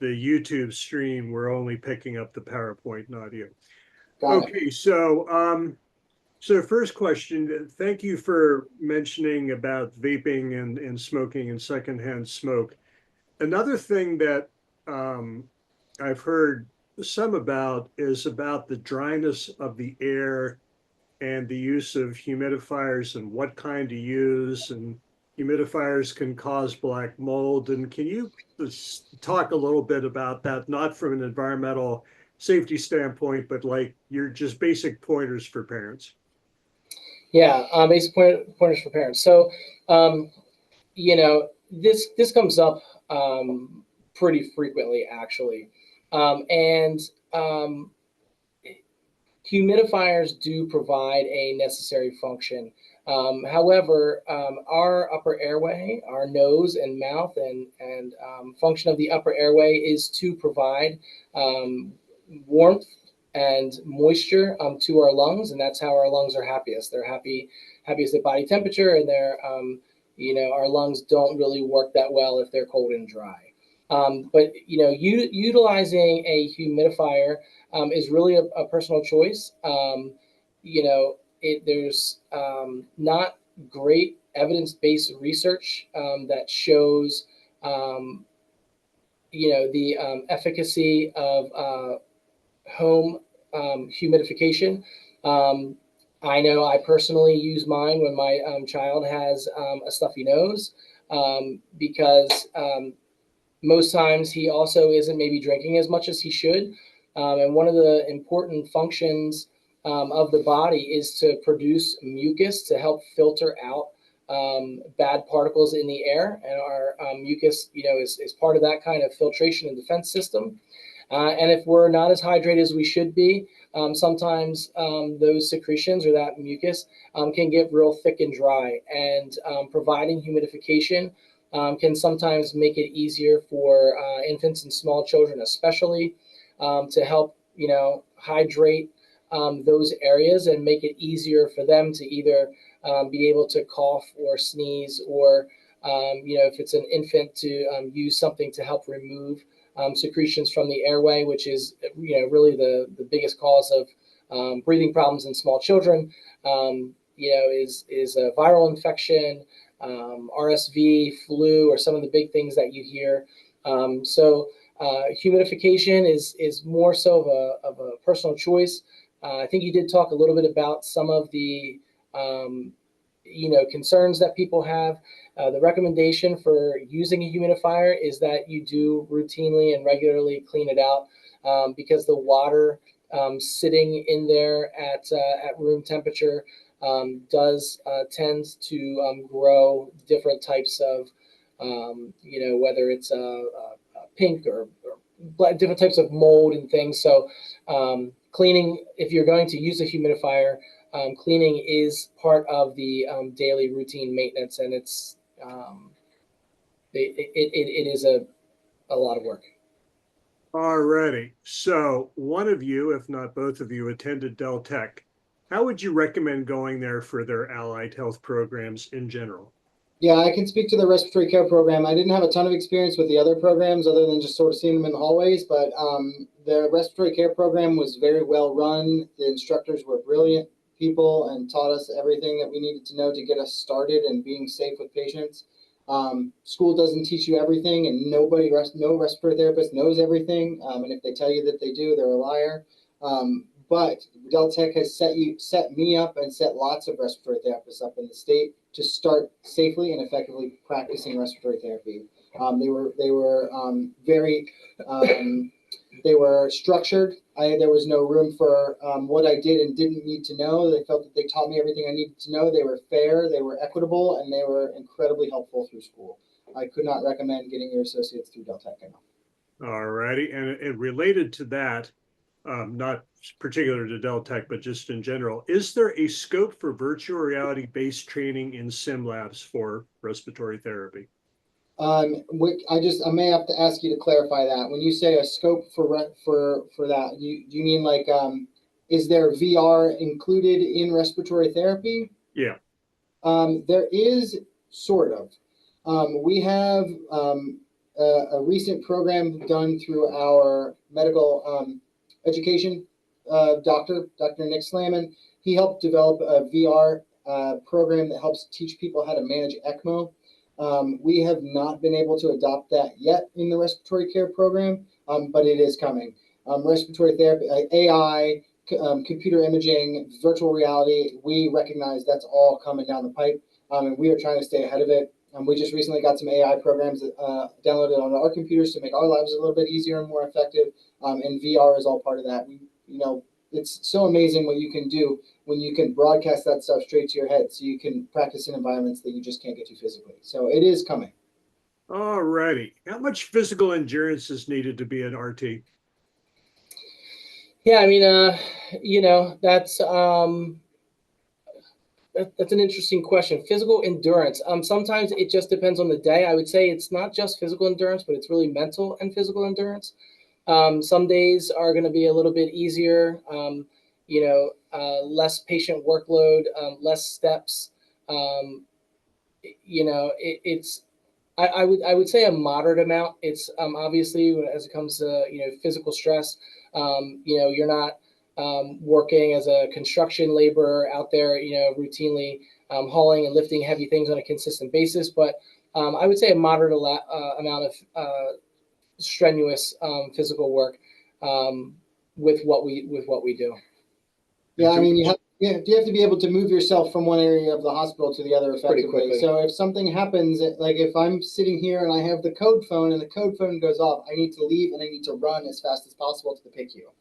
YouTube stream, we're only picking up the PowerPoint, not you. Got it. Okay, so first question, thank you for mentioning about vaping and smoking and secondhand smoke. Another thing that I've heard some about is about the dryness of the air and the use of humidifiers and what kind to use, and humidifiers can cause black mold. And can you talk a little bit about that, not from an environmental safety standpoint, but like your just basic pointers for parents? Yeah, basic pointers for parents. So, you know, this comes up pretty frequently, actually. And humidifiers do provide a necessary function. However, our upper airway, our nose and mouth and function of the upper airway is to provide warmth and moisture to our lungs, and that's how our lungs are happiest. They're happiest at body temperature, and they're you know, our lungs don't really work that well if they're cold and dry. But you know, utilizing a humidifier is really a personal choice. You know, there's not great evidence-based research that shows you know, the efficacy of home humidification. I know I personally use mine when my child has a stuffy nose because most times he also isn't maybe drinking as much as he should. And one of the important functions of the body is to produce mucus to help filter out bad particles in the air. And our mucus, you know, is part of that kind of filtration and defense system. And if we're not as hydrated as we should be, sometimes those secretions or that mucus can get real thick and dry. And providing humidification can sometimes make it easier for infants and small children, especially, to help, you know, hydrate those areas and make it easier for them to either be able to cough or sneeze, or you know, if it's an infant, to use something to help remove secretions from the airway, which is, you know, really the biggest cause of breathing problems in small children. You know, is a viral infection, RSV, flu, or some of the big things that you hear. So humidification is more so of a personal choice. I think you did talk a little bit about some of the you know, concerns that people have. The recommendation for using a humidifier is that you do routinely and regularly clean it out, because the water sitting in there at room temperature does tend to grow different types of, you know, whether it's pink or different types of mold and things. So cleaning, if you're going to use a humidifier, cleaning is part of the daily routine maintenance, and it is a a lot of work. Alrighty. So one of you, if not both of you, attended Del Tech. How would you recommend going there for their allied health programs in general? Yeah, I can speak to the respiratory care program. I didn't have a ton of experience with the other programs other than just sort of seeing them in the hallways, but the respiratory care program was very well run. The instructors were brilliant people and taught us everything that we needed to know to get us started and being safe with patients. School doesn't teach you everything, and no respiratory therapist knows everything. And if they tell you that they do, they're a liar. But Del Tech has set me up and set lots of respiratory therapists up in the state to start safely and effectively practicing respiratory therapy. They were very they were structured. There was no room for what I did and didn't need to know. They felt that they taught me everything I needed to know. They were fair, they were equitable, and they were incredibly helpful through school. I could not recommend getting your associates through Del Tech enough. Alrighty. And related to that, not particular to Del Tech, but just in general, is there a scope for virtual reality-based training in sim labs for respiratory therapy? I may have to ask you to clarify that. When you say a scope for that, you mean like is there VR included in respiratory therapy? Yeah. There is sort of. We have a recent program done through our medical education Dr. Nick Slamman. He helped develop a VR program that helps teach people how to manage ECMO. We have not been able to adopt that yet in the respiratory care program, but it is coming. Respiratory therapy, AI, computer imaging, virtual reality, we recognize that's all coming down the pipe, and we are trying to stay ahead of it. We just recently got some AI programs downloaded on our computers to make our lives a little bit easier and more effective, and VR is all part of that. It's so amazing what you can do when you can broadcast that stuff straight to your head, so you can practice in environments that you just can't get to physically. So it is coming. All righty. How much physical endurance is needed to be an RT? Yeah, I mean, that's an interesting question. Physical endurance. Sometimes it just depends on the day. I would say it's not just physical endurance, but it's really mental and physical endurance. Some days are going to be a little bit easier. Less patient workload, less steps. I would say a moderate amount. It's obviously as it comes to physical stress. You're not working as a construction laborer out there, routinely hauling and lifting heavy things on a consistent basis. But I would say a moderate amount of strenuous physical work with what we do. Yeah, I mean, you have to be able to move yourself from one area of the hospital to the other effectively. Pretty quickly. So if something happens, like if I'm sitting here and I have the code phone and the code phone goes off, I need to leave and I need to run as fast as possible to the PICU.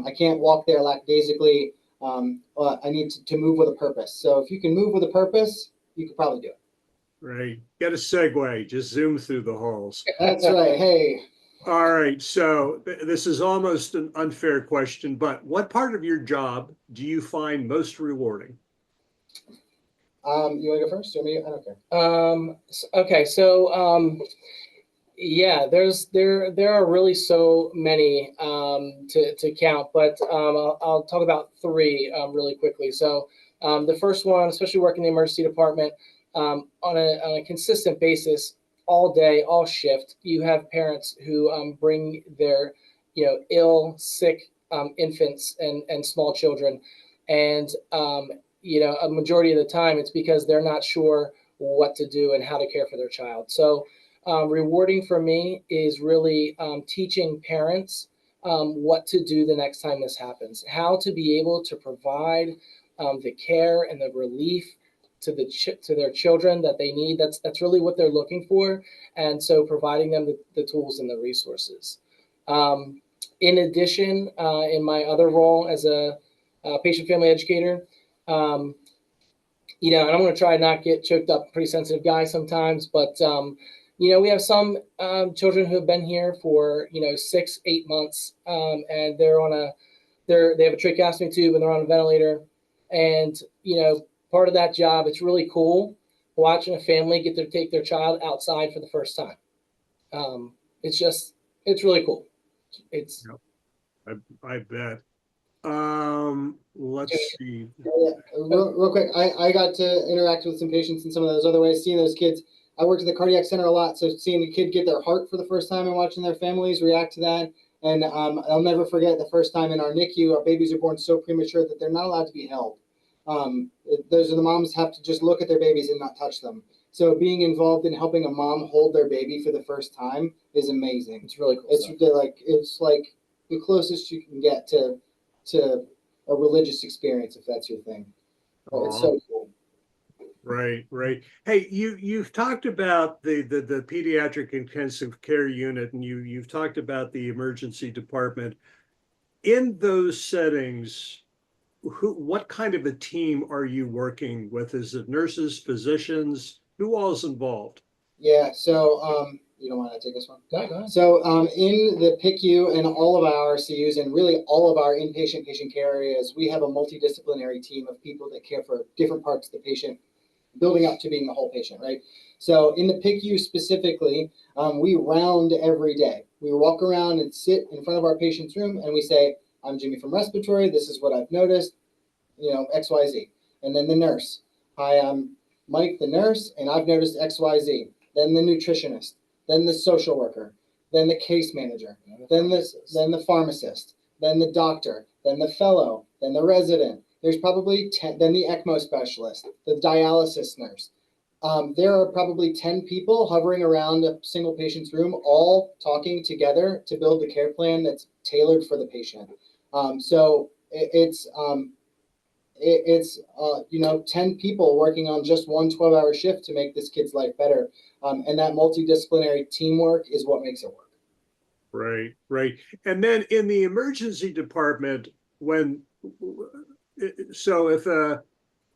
I can't walk there lackadaisically. I need to move with a purpose. So if you can move with a purpose, you could probably do it. Right. Get a segue. Just zoom through the halls. That's right. Hey. All right. So this is almost an unfair question, but what part of your job do you find most rewarding? You want to go first? Or me? I don't care. Okay. So yeah, there are really so many to count, but I'll talk about three really quickly. So the first one, especially working in the emergency department, on a consistent basis, all day, all shift, you have parents who bring their ill, sick infants and small children, and a majority of the time it's because they're not sure what to do and how to care for their child. So rewarding for me is really teaching parents what to do the next time this happens, how to be able to provide the care and the relief to their children that they need. That's really what they're looking for, and so providing them the tools and the resources. In addition, in my other role as a patient family educator, and I'm going to try not get choked up. Pretty sensitive guy sometimes, but we have some children who have been here for 6-8 months, and they have a tracheostomy tube and they're on a ventilator, and part of that job, it's really cool watching a family get to take their child outside for the first time. It's just It's really cool. It's I bet. Let's see. Yeah, real quick, I got to interact with some patients in some of those other ways, seeing those kids. I worked at the cardiac center a lot, so seeing a kid get their heart for the first time and watching their families react to that. And I'll never forget the first time in our NICU, our babies are born so premature that they're not allowed to be held. Those are the moms have to just look at their babies and not touch them. So being involved in helping a mom hold their baby for the first time is amazing. it's really cool. It's like the closest you can get to a religious experience, if that's your thing. Oh, it's so cool. Right, right. Hey, you've talked about the pediatric intensive care unit, and you've talked about the emergency department. In those settings, what kind of a team are you working with? Is it nurses, physicians? Who all is involved? Yeah. So you don't want to take this one? Go ahead. So in the PICU and all of our RCUs and really all of our inpatient patient care areas, we have a multidisciplinary team of people that care for different parts of the patient, building up to being the whole patient, right? So in the PICU specifically, we round every day. We walk around and sit in front of our patient's room and we say, I'm Jimmy from Respiratory. This is what I've noticed, XYZ. And then the nurse. Hi, I'm Mike, the nurse, and I've noticed XYZ. Then the nutritionist, then the social worker, then the case manager, then the pharmacist, then the doctor, then the fellow, then the resident. There's probably 10, then the ECMO specialist, the dialysis nurse. There are probably 10 people hovering around a single patient's room, all talking together to build the care plan that's tailored for the patient. So it's 10 people working on just one 12-hour shift to make this kid's life better. And that multidisciplinary teamwork is what makes it work. Right, right. And then in the emergency department, so if an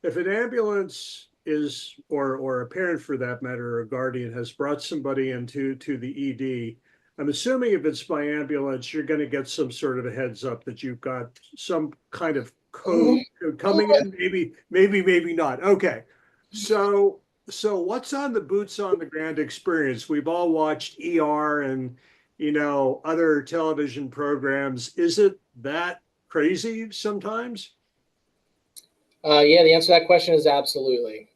ambulance is, or a parent for that matter, or a guardian has brought somebody into the ED, I'm assuming if it's by ambulance, you're going to get some sort of a heads up that you've got some kind of code coming in, maybe not. Okay. So what's on the boots on the ground experience? We've all watched ER and, other television programs. Is it that crazy sometimes? Yeah, the answer to that question is absolutely.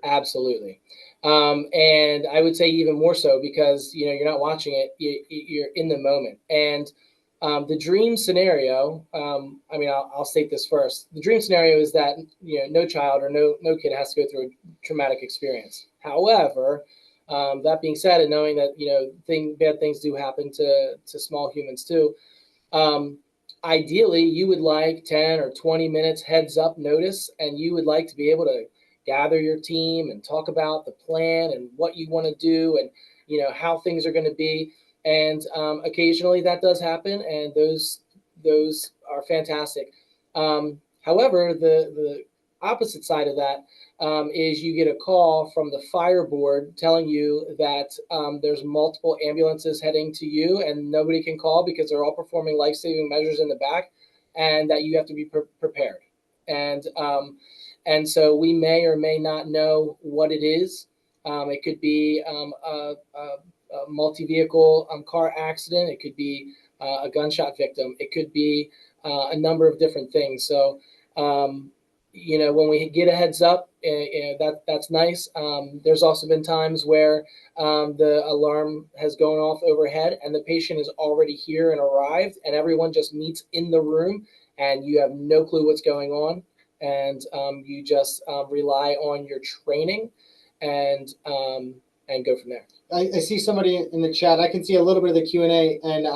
Absolutely. And I would say even more so because, you're not watching it, you're in the moment. And the dream scenario, I'll state this first. The dream scenario is that, no child or no kid has to go through a traumatic experience. However, that being said, and knowing that, bad things do happen to small humans too, ideally, you would like 10 or 20 minutes heads up notice, and you would like to be able to gather your team and talk about the plan and what you want to do and, how things are going to be. And occasionally that does happen, and those are fantastic. However, the opposite side of that is you get a call from the fire board telling you that there's multiple ambulances heading to you and nobody can call because they're all performing life-saving measures in the back, and that you have to be prepared. And so we may or may not know what it is. It could be a multi-vehicle car accident. It could be a gunshot victim. It could be a number of different things. So, when we get a heads up, that's nice. There's also been times where the alarm has gone off overhead and the patient is already here and arrived, and everyone just meets in the room, and you have no clue what's going on, and you just rely on your training and go from there. I see somebody in the chat. I can see a little bit of the Q&A, and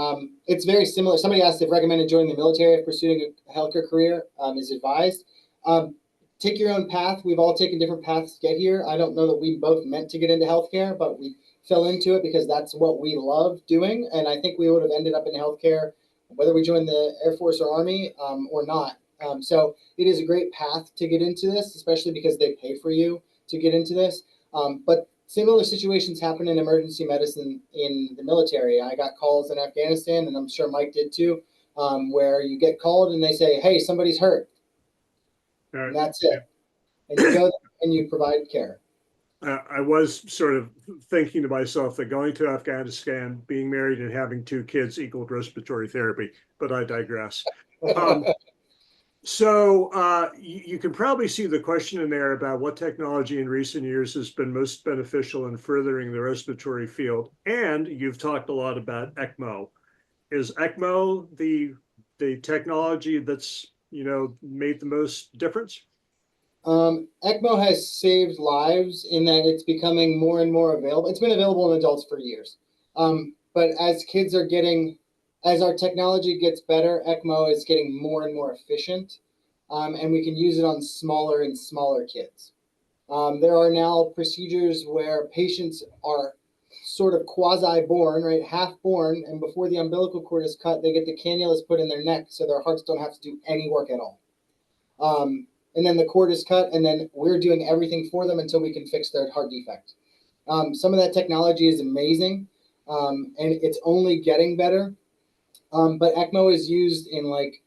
it's very similar. Somebody asked if recommended joining the military if pursuing a healthcare career is advised. Take your own path. We've all taken different paths to get here. I don't know that we both meant to get into healthcare, but we fell into it because that's what we love doing. And I think we would have ended up in healthcare, whether we joined the Air Force or Army or not. So it is a great path to get into this, especially because they pay for you to get into this. But similar situations happen in emergency medicine in the military. I got calls in Afghanistan, and I'm sure Mike did too, where you get called and they say, hey, somebody's hurt. And that's it. And you go and you provide care. I was sort of thinking to myself that going to Afghanistan, being married and having 2 kids equaled respiratory therapy, but I digress. So you can probably see the question in there about what technology in recent years has been most beneficial in furthering the respiratory field. And you've talked a lot about ECMO. Is ECMO the technology that's, made the most difference? ECMO has saved lives in that it's becoming more and more available. It's been available in adults for years. But as our technology gets better, ECMO is getting more and more efficient. And we can use it on smaller and smaller kids. There are now procedures where patients are sort of quasi-born, right, half-born, and before the umbilical cord is cut, they get the cannulas put in their neck so their hearts don't have to do any work at all. And then the cord is cut, and then we're doing everything for them until we can fix their heart defect. Some of that technology is amazing, and it's only getting better. But ECMO is used in like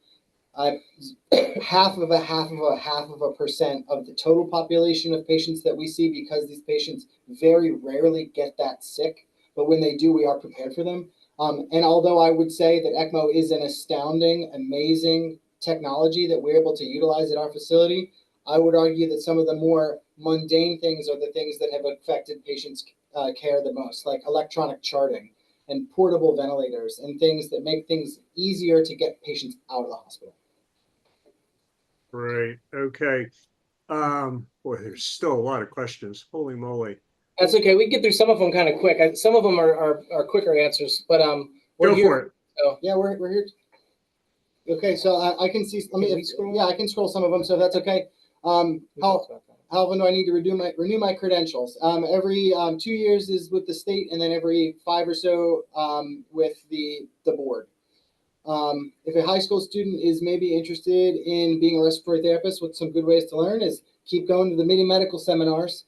half of a percent of the total population of patients that we see, because these patients very rarely get that sick. But when they do, we are prepared for them. And although I would say that ECMO is an astounding, amazing technology that we're able to utilize at our facility, I would argue that some of the more mundane things are the things that have affected patients' care the most, like electronic charting and portable ventilators and things that make things easier to get patients out of the hospital. Right. Okay. Boy, there's still a lot of questions. Holy moly. That's okay. We can get through some of them kind of quick. Some of them are quicker answers, but we're Go here. for it. So. Yeah, we're here. Okay, so I can see. I can scroll some of them. So if that's okay. How often do I need to renew my credentials? Every 2 years is with the state, and then every 5 or so with the board. If a high school student is maybe interested in being a respiratory therapist, what some good ways to learn is keep going to the mini medical seminars.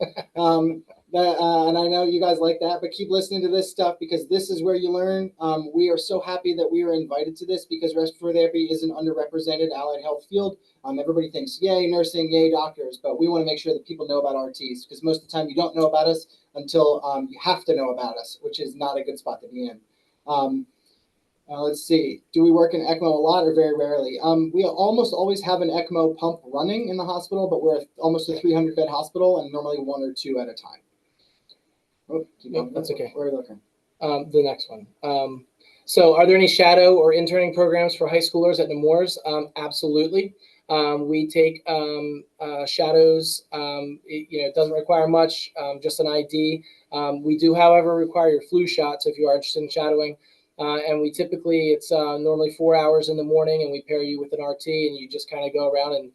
And I know you guys like that, but keep listening to this stuff because this is where you learn. We are so happy that we are invited to this because respiratory therapy is an underrepresented allied health field. Everybody thinks, yay, nursing, yay, doctors, but we want to make sure that people know about RTs because most of the time you don't know about us until you have to know about us, which is not a good spot to be in. Let's see. Do we work in ECMO a lot or very rarely? We almost always have an ECMO pump running in the hospital, but we're almost a 300-bed hospital and normally 1 or 2 at a time. Oh, no, that's okay. Where are you looking? The next one. So are there any shadow or interning programs for high schoolers at Nemours? Absolutely. We take shadows. It doesn't require much, just an ID. We do, however, require your flu shot. So if you are interested in shadowing, and we typically, it's normally 4 hours in the morning, and we pair you with an RT, and you just kind of go around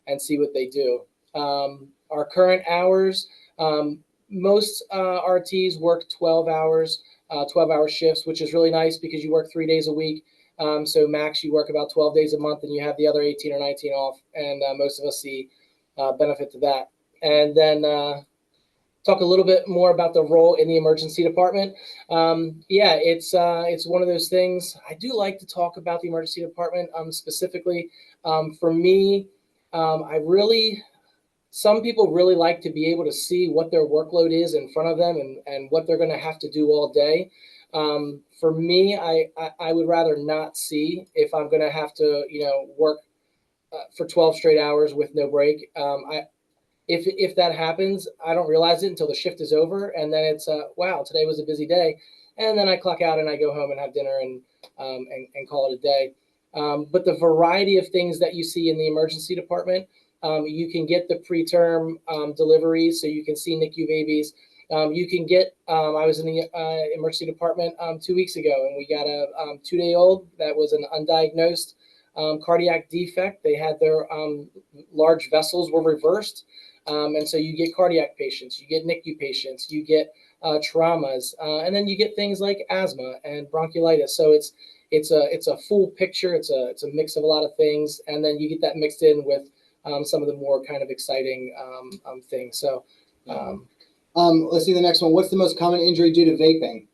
and see what they do. Our current hours, most RTs work 12 hours, 12-hour shifts, which is really nice because you work 3 days a week. So max, you work about 12 days a month, and you have the other 18 or 19 off. And most of us see benefit to that. And then talk a little bit more about the role in the emergency department. Yeah, it's one of those things. I do like to talk about the emergency department specifically. For me, some people really like to be able to see what their workload is in front of them and what they're going to have to do all day. For me, I would rather not see if I'm going to have to, work for 12 straight hours with no break. If that happens, I don't realize it until the shift is over, and then it's wow, today was a busy day, and then I clock out and I go home and have dinner and call it a day. But the variety of things that you see in the emergency department. You can get the preterm deliveries, so you can see NICU babies. You can get, I was in the emergency department 2 weeks ago, and we got a 2-day-old that was an undiagnosed cardiac defect. They had their large vessels were reversed. And so you get cardiac patients, you get NICU patients, you get traumas, and then you get things like asthma and bronchiolitis. So it's a full picture. It's a mix of a lot of things, and then you get that mixed in with some of the more kind of exciting things. So let's see the next one. What's the most common injury due to vaping?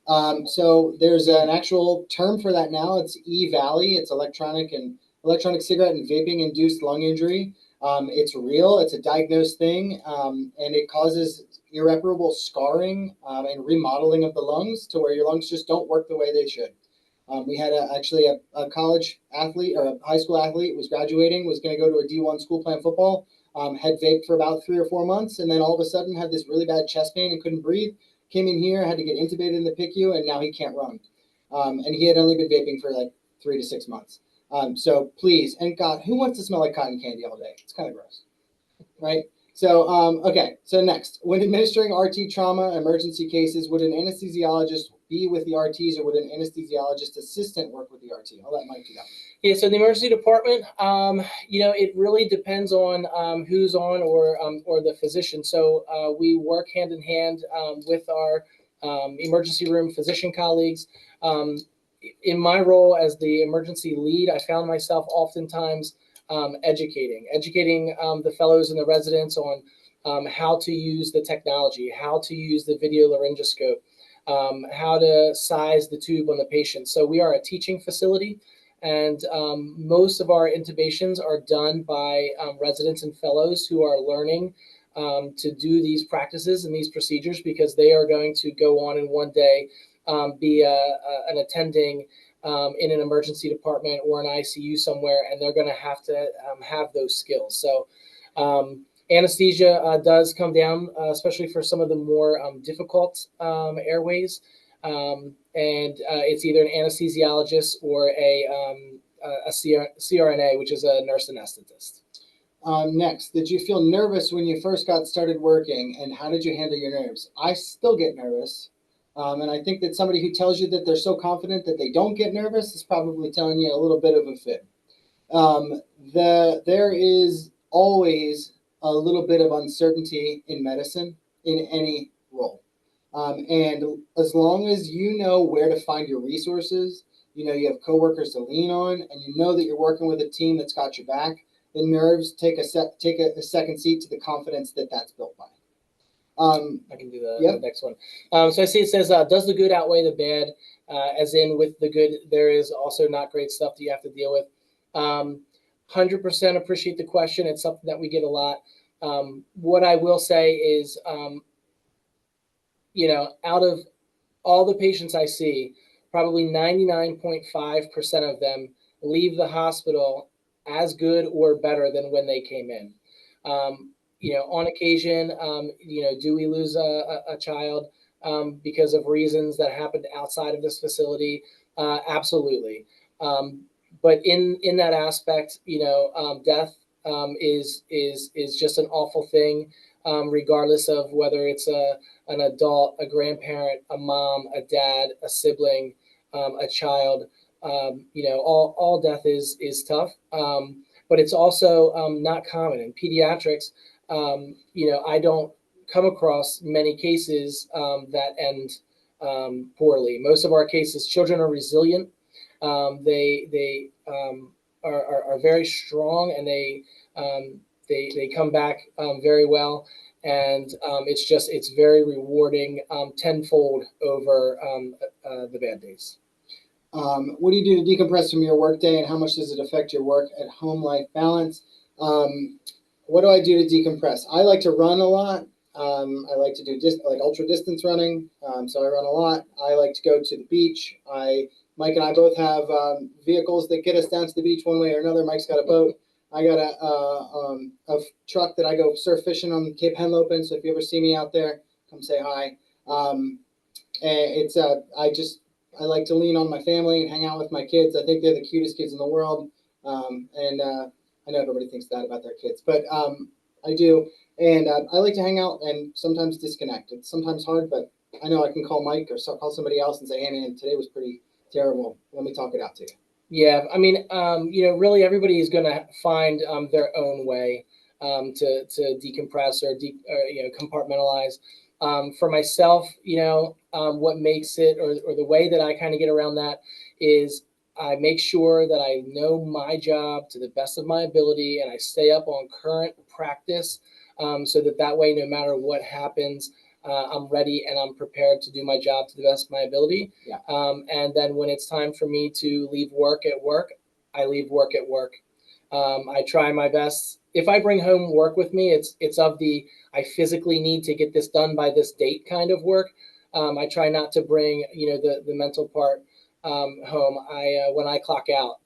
So there's an actual term for that now. It's E-Valley. It's electronic cigarette and vaping induced lung injury. It's real. It's a diagnosed thing, and it causes irreparable scarring and remodeling of the lungs to where your lungs just don't work the way they should. We had actually a college athlete or a high school athlete was graduating, was going to go to a D1 school playing football, had vaped for about 3 or 4 months, and then all of a sudden had this really bad chest pain and couldn't breathe. Came in here, had to get intubated in the PICU, and now he can't run. And he had only been vaping for like 3 to 6 months. So please, and God, who wants to smell like cotton candy all day? It's kind of gross, right? So, okay, so next, when administering RT trauma emergency cases, would an anesthesiologist be with the RTs or would an anesthesiologist assistant work with the RT? I'll let Mike do that. Yeah, so in the emergency department, it really depends on who's on or the physician. So we work hand in hand with our emergency room physician colleagues. In my role as the emergency lead, I found myself oftentimes educating the fellows and the residents on how to use the technology, how to use the video laryngoscope, how to size the tube on the patient. So we are a teaching facility, and most of our intubations are done by residents and fellows who are learning to do these practices and these procedures because they are going to go on and one day be an attending in an emergency department or an ICU somewhere, and they're going to have those skills. So anesthesia does come down, especially for some of the more difficult airways, and it's either an anesthesiologist or a CRNA, which is a nurse anesthetist. Next, did you feel nervous when you first got started working, and how did you handle your nerves? I still get nervous. And I think that somebody who tells you that they're so confident that they don't get nervous is probably telling you a little bit of a fib. There is always a little bit of uncertainty in medicine in any role. And as long as you know where to find your resources, you know you have coworkers to lean on, and you know that you're working with a team that's got your back, the nerves take a second seat to the confidence that that's built by. I can do the next one. So I see it says, does the good outweigh the bad? As in with the good, there is also not great stuff that you have to deal with. 100% appreciate the question. It's something that we get a lot. What I will say is, out of all the patients I see, probably 99.5% of them leave the hospital as good or better than when they came in. On occasion, do we lose a child because of reasons that happened outside of this facility? Absolutely. But in that aspect, death is just an awful thing, regardless of whether it's an adult, a grandparent, a mom, a dad, a sibling, a child. All death is tough, but it's also not common in pediatrics. I don't come across many cases that end poorly. Most of our cases, children are resilient. They are very strong, and they come back very well. And it's very rewarding tenfold over the bad days. What do you do to decompress from your workday, and how much does it affect your work at home life balance? What do I do to decompress? I like to run a lot. I like to do ultra distance running. So I run a lot. I like to go to the beach. Mike and I both have vehicles that get us down to the beach one way or another. Mike's got a boat. I got a truck that I go surf fishing on Cape Henlopen. So if you ever see me out there, come say hi. I like to lean on my family and hang out with my kids. I think they're the cutest kids in the world. I know everybody thinks that about their kids, but I do. And I like to hang out and sometimes disconnect. It's sometimes hard, but I know I can call Mike or call somebody else and say, hey, man, today was pretty terrible. Let me talk it out to you. Yeah, I mean, really everybody is going to find their own way to decompress or compartmentalize. For myself, what makes it or the way that I kind of get around that is I make sure that I know my job to the best of my ability, and I stay up on current practice so that way, no matter what happens, I'm ready and I'm prepared to do my job to the best of my ability. Yeah. And then when it's time for me to leave work at work, I leave work at work. I try my best. If I bring home work with me, it's of the I physically need to get this done by this date kind of work. I try not to bring the mental part home. When I clock out,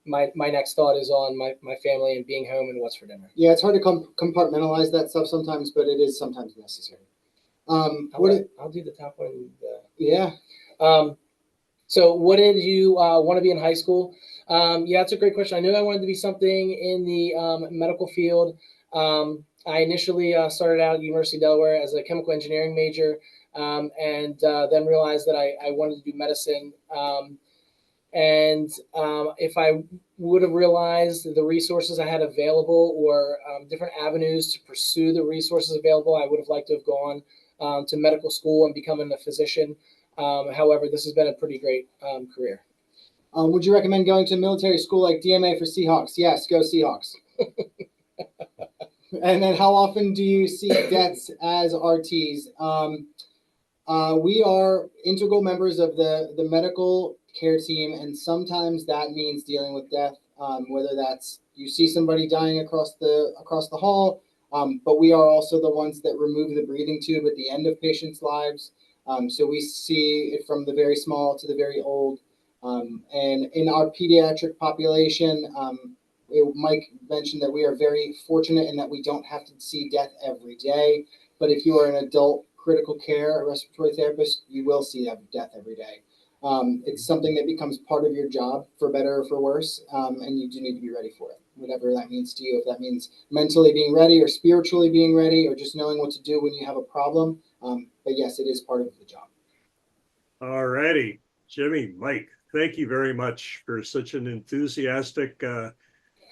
my next thought is on my family and being home and what's for dinner. Yeah, it's hard to compartmentalize that stuff sometimes, but it is sometimes necessary. I'll do the top one. Yeah. So what did you want to be in high school? Yeah, that's a great question. I knew I wanted to be something in the medical field. I initially started out at University of Delaware as a chemical engineering major, and then realized that I wanted to do medicine. If I would have realized the resources I had available or different avenues to pursue the resources available, I would have liked to have gone to medical school and becoming a physician. However, this has been a pretty great career. Would you recommend going to military school like DMA for Seahawks? Yes, go Seahawks. And then how often do you see deaths as RTs? We are integral members of the medical care team, and sometimes that means dealing with death, whether that's you see somebody dying across the hall, but we are also the ones that remove the breathing tube at the end of patients' lives. So we see it from the very small to the very old. And in our pediatric population, Mike mentioned that we are very fortunate in that we don't have to see death every day. But if you are an adult critical care respiratory therapist, you will see death every day. It's something that becomes part of your job, for better or for worse, and you do need to be ready for it, whatever that means to you. If that means mentally being ready or spiritually being ready or just knowing what to do when you have a problem. But yes, it is part of the job. All righty, Jimmy, Mike, thank you very much for such an enthusiastic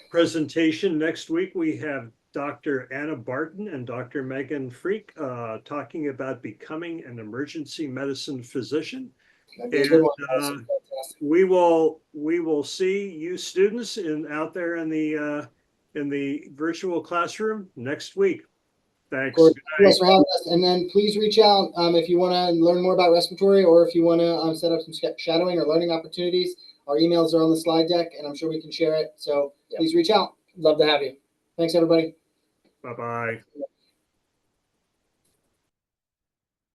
presentation. Next week, we have Dr. Anna Barton and Dr. Megan Freak talking about becoming an emergency medicine physician. And we will see you students out there in the virtual classroom next week. Thanks. Thanks for having us. And then please reach out if you want to learn more about respiratory, or if you want to set up some shadowing or learning opportunities. Our emails are on the slide deck, and I'm sure we can share it. So please reach out. Love to have you. Thanks, everybody. Bye-bye.